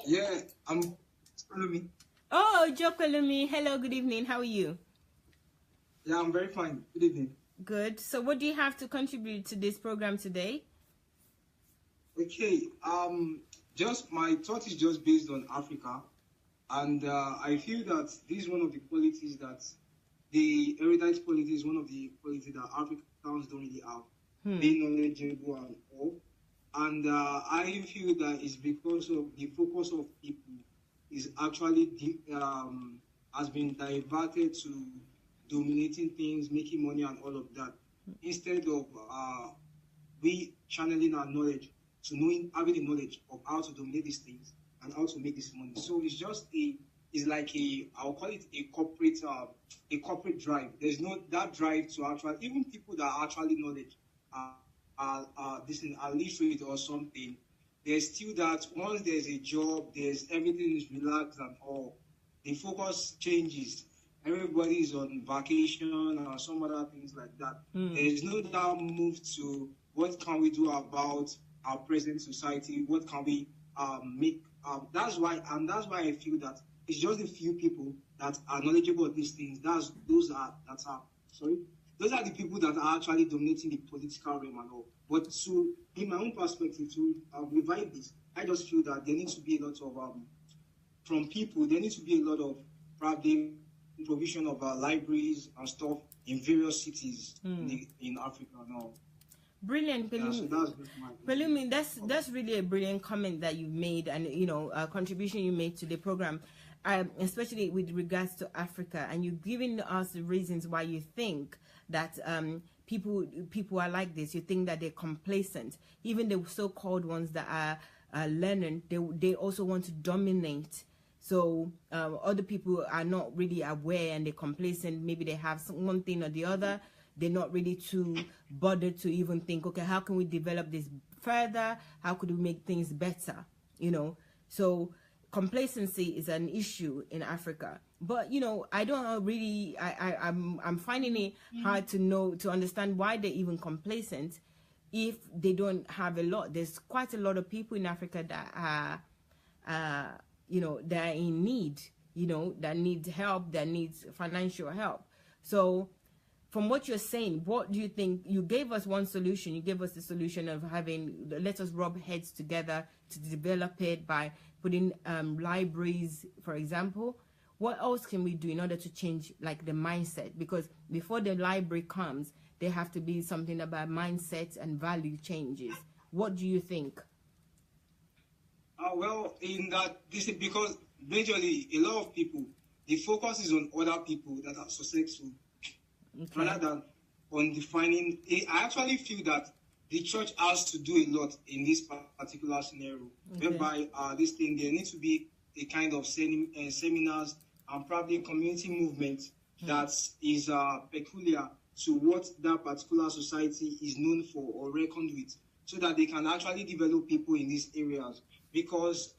Yeah, I'm Jokolumi. Oh, Jokolumi. Hello, good evening. How are you? Yeah, I'm very fine. Good evening. Good. So what do you have to contribute to this program today? Okay. Just my thought is just based on Africa, and I feel that this is one of the qualities that the erudite quality is one of the qualities that Africans don't really have, being knowledgeable and all. And I feel that it's because of the focus of people is actually has been diverted to dominating things, making money, and all of that, instead of we channeling our knowledge to having the knowledge of how to dominate these things and how to make this money. So it's just it's like I'll call it a corporate drive. There's no that drive to actually, even people that are actually knowledge this is are literate or something. There's still that once there's a job, there's everything is relaxed and all. The focus changes. Everybody is on vacation or some other things like that. There is no that move to what can we do about our present society? What can we make? That's why I feel that it's just a few people that are knowledgeable of these things. Those are the people that are actually dominating the political realm and all. But in my own perspective, to revive this, I just feel that there needs to be a lot of from people. There needs to be a lot of probably provision of libraries and stuff in various cities in Africa now. Brilliant, Pelumi. Yeah, so Pelumi, that's really a brilliant comment that you made, and a contribution you made to the program, especially with regards to Africa. And you've given us the reasons why you think that people are like this. You think that they're complacent. Even the so-called ones that are learning, they also want to dominate. So other people are not really aware and they're complacent. Maybe they have one thing or the other. They're not really too bothered to even think, okay, how can we develop this further? How could we make things better? So complacency is an issue in Africa. But I don't really. I'm finding it hard to understand why they're even complacent if they don't have a lot. There's quite a lot of people in Africa that are that are in need. That need help. That needs financial help. So, from what you're saying, what do you think? You gave us one solution. You gave us the solution of let us rub heads together to develop it by putting libraries, for example. What else can we do in order to change like the mindset? Because before the library comes, there have to be something about mindset and value changes. What do you think? Well, in that, this is because majorly a lot of people, the focus is on other people that are successful. Okay. Rather than on defining. I actually feel that the church has to do a lot in this particular scenario, whereby this thing, there needs to be a kind of seminars and probably a community movement that is peculiar to what that particular society is known for or reckoned with, so that they can actually develop people in these areas. Because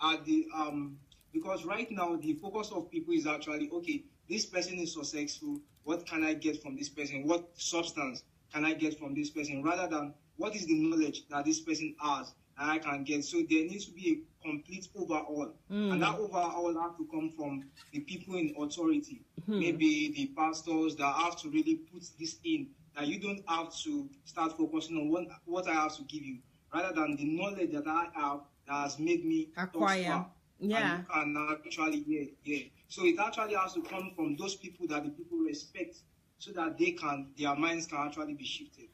because right now the focus of people is actually, okay, this person is successful. What can I get from this person? What substance can I get from this person? Rather than what is the knowledge that this person has that I can get. So there needs to be a complete overhaul. And that overhaul has to come from the people in authority. Maybe the pastors that have to really put this in. That you don't have to start focusing on what I have to give you. Rather than the knowledge that I have that has made me acquire. Yeah. And you can actually, So it actually has to come from those people that the people respect, so that their minds can actually be shifted.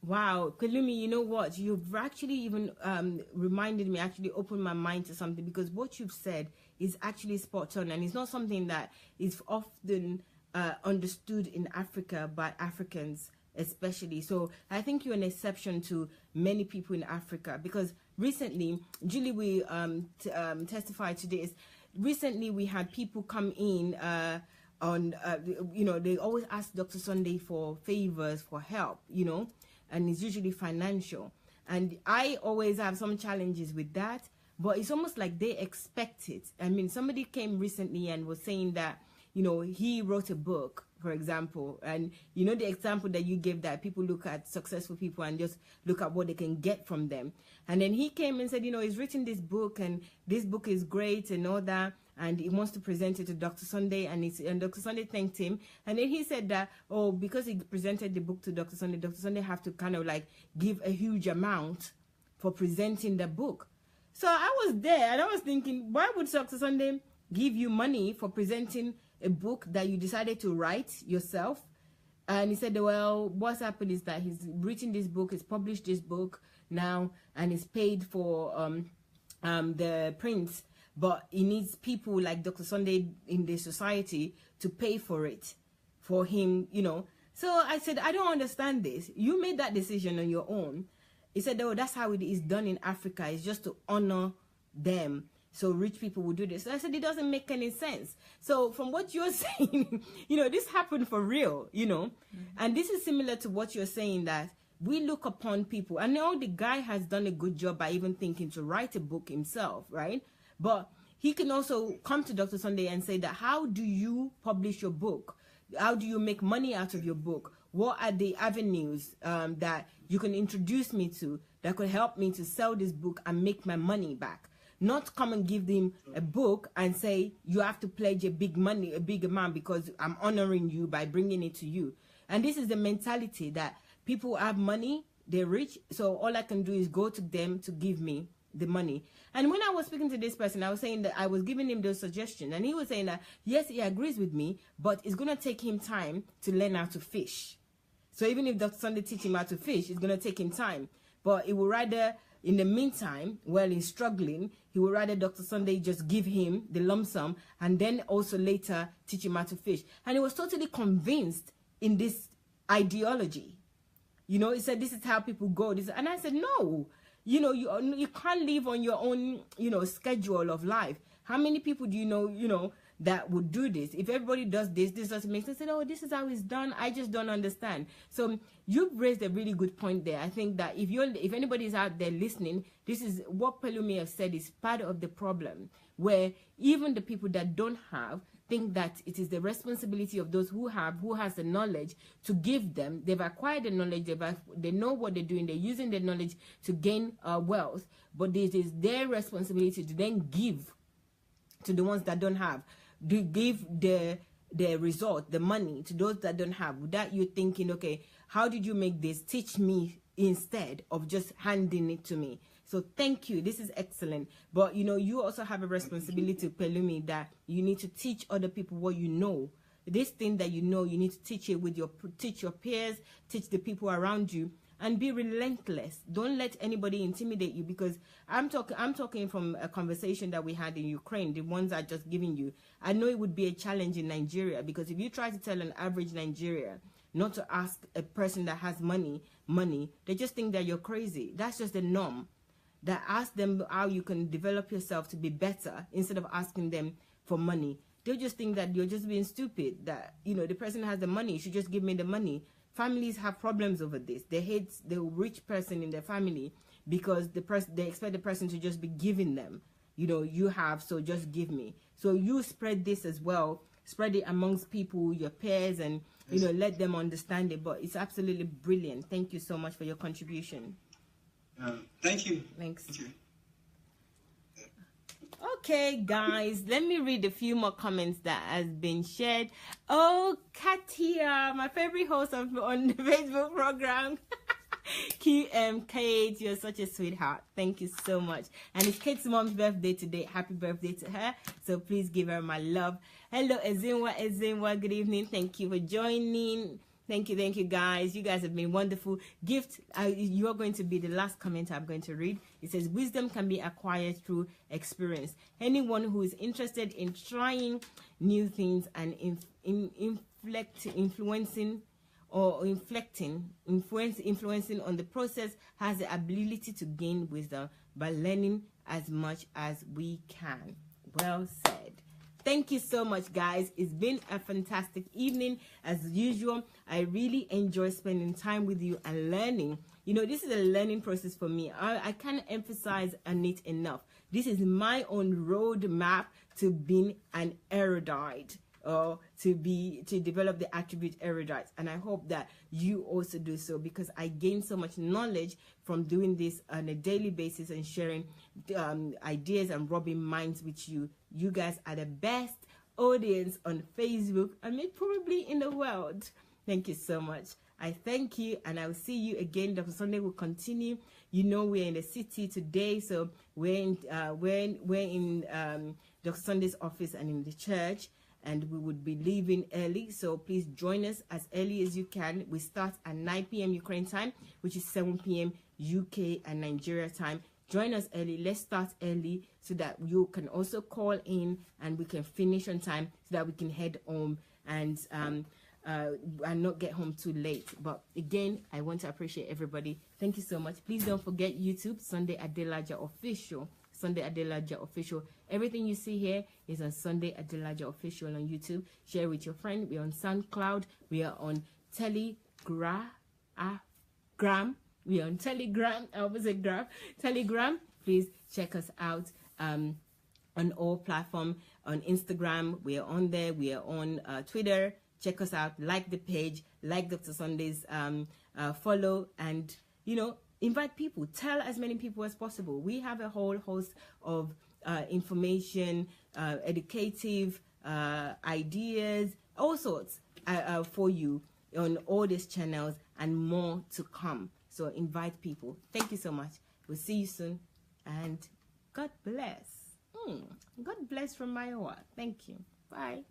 Wow, Pelumi, you know what? You've actually even reminded me, actually opened my mind to something, because what you've said is actually spot on, and it's not something that is often understood in Africa by Africans especially. So I think you're an exception to many people in Africa, because recently, Julie, we testified today, recently we had people come in they always ask Dr. Sunday for favors, for help, and it's usually financial. And I always have some challenges with that, but it's almost like they expect it. I mean, somebody came recently and was saying that, he wrote a book, for example, and the example that you gave, that people look at successful people and just look at what they can get from them. And then he came and said, he's written this book and this book is great and all that. and he wants to present it to Dr. Sunday, and Dr. Sunday thanked him, and then he said that, oh, because he presented the book to Dr. Sunday have to kind of like give a huge amount for presenting the book. So I was there and I was thinking, why would Dr. Sunday give you money for presenting a book that you decided to write yourself? And he said, well, what's happened is that he's written this book, he's published this book now, and he's paid for the prints, but he needs people like Dr. Sunday in the society to pay for it for him, you know. So I said, I don't understand this. You made that decision on your own. He said, oh, that's how it is done in Africa. It's just to honor them. So rich people will do this. So I said, it doesn't make any sense. So from what you're saying, you know, this happened for real, you know. And this is similar to what you're saying, that we look upon people. I know the guy has done a good job by even thinking to write a book himself, right? But he can also come to Dr. Sunday and say that, how do you publish your book? How do you make money out of your book? What are the avenues that you can introduce me to that could help me to sell this book and make my money back? Not come and give them a book and say, you have to pledge a big amount because I'm honoring you by bringing it to you. And this is the mentality that people have money, they're rich, so all I can do is go to them to give me the money. And when I was speaking to this person, I was saying that I was giving him those suggestions, and he was saying that, yes, he agrees with me, but it's going to take him time to learn how to fish. So even if Dr. Sunday teach him how to fish, it's going to take him time. But it will rather, in the meantime, while he's struggling, he would rather Dr. Sunday just give him the lump sum and then also later teach him how to fish. And he was totally convinced in this ideology. You know, he said, this is how people go. And I said, no, you know, you can't live on your own, you know, schedule of life. How many people do you know, that would do this? If everybody does this doesn't make sense. I said, oh, this is how it's done. I just don't understand. So you've raised a really good point there. I think that if anybody is out there listening, this is what Pelumi have said is part of the problem, where even the people that don't have think that it is the responsibility of those who has the knowledge to give them. They've acquired the knowledge, they know what they're doing, they're using their knowledge to gain wealth, but it is their responsibility to then give to the ones that don't have, to give the result, the money, to those that don't have. Without you thinking, okay, how did you make this? Teach me instead of just handing it to me. So thank you. This is excellent. But, you know, you also have a responsibility, Pelumi, that you need to teach other people what you know. This thing that you know, you need to teach it with teach your peers, teach the people around you, and be relentless. Don't let anybody intimidate you, because I'm talking from a conversation that we had in Ukraine, the ones I just giving you. I know it would be a challenge in Nigeria, because if you try to tell an average Nigerian not to ask a person that has money, they just think that you're crazy. That's just the norm. That ask them how you can develop yourself to be better instead of asking them for money. They'll just think that you're just being stupid, that, you know, the person has the money, you should just give me the money. Families have problems over this. They hate the rich person in their family because they expect the person to just be giving them. You know, you have, so just give me. So you spread this as well. Spread it amongst people, your peers, and, you know, let them understand it. But it's absolutely brilliant. Thank you so much for your contribution. Thank you. Thanks. Thank you. Okay, guys, let me read a few more comments that has been shared. Oh, Katia, my favorite host on the Facebook program. Kate, you're such a sweetheart. Thank you so much. And it's Kate's mom's birthday today. Happy birthday to her. So please give her my love. Hello, Ezinwa. Good evening. Thank you for joining. Thank you, guys. You guys have been wonderful. Gift, you are going to be the last comment I'm going to read. It says, wisdom can be acquired through experience. Anyone who is interested in trying new things and influencing on the process has the ability to gain wisdom by learning as much as we can. Well said. Thank you so much, guys. It's been a fantastic evening. As usual, I really enjoy spending time with you and learning. You know, this is a learning process for me. I can't emphasize on it enough. This is my own roadmap to being an erudite. or to develop the attribute erudite. And I hope that you also do so, because I gain so much knowledge from doing this on a daily basis and sharing ideas and rubbing minds with you. You guys are the best audience on Facebook, I mean probably in the world. Thank you so much. I thank you, and I will see you again. Dr. Sunday will continue. You know, we're in the city today, so we're in Dr. Sunday's office and in the church, and we would be leaving early. So please join us as early as you can. We start at 9 p.m. Ukraine time, which is 7 p.m. UK and Nigeria time. Join us early. Let's start early so that you can also call in and we can finish on time so that we can head home and not get home too late. But again, I want to appreciate everybody. Thank you so much. Please don't forget YouTube, Sunday Adelaja Official. Sunday Adelaja Official. Everything you see here is on Sunday Adelaja Official on YouTube. Share with your friend. We're on SoundCloud. We are on Telegram. We are on Telegram. I always say Graph. Telegram. Please check us out on all platforms. On Instagram, we are on there. We are on Twitter. Check us out. Like the page. Like Dr. Sunday's follow. And, you know, invite people. Tell as many people as possible. We have a whole host of information, educative ideas, all sorts for you on all these channels and more to come. So invite people. Thank you so much. We'll see you soon. And God bless. God bless from Iowa. Thank you. Bye.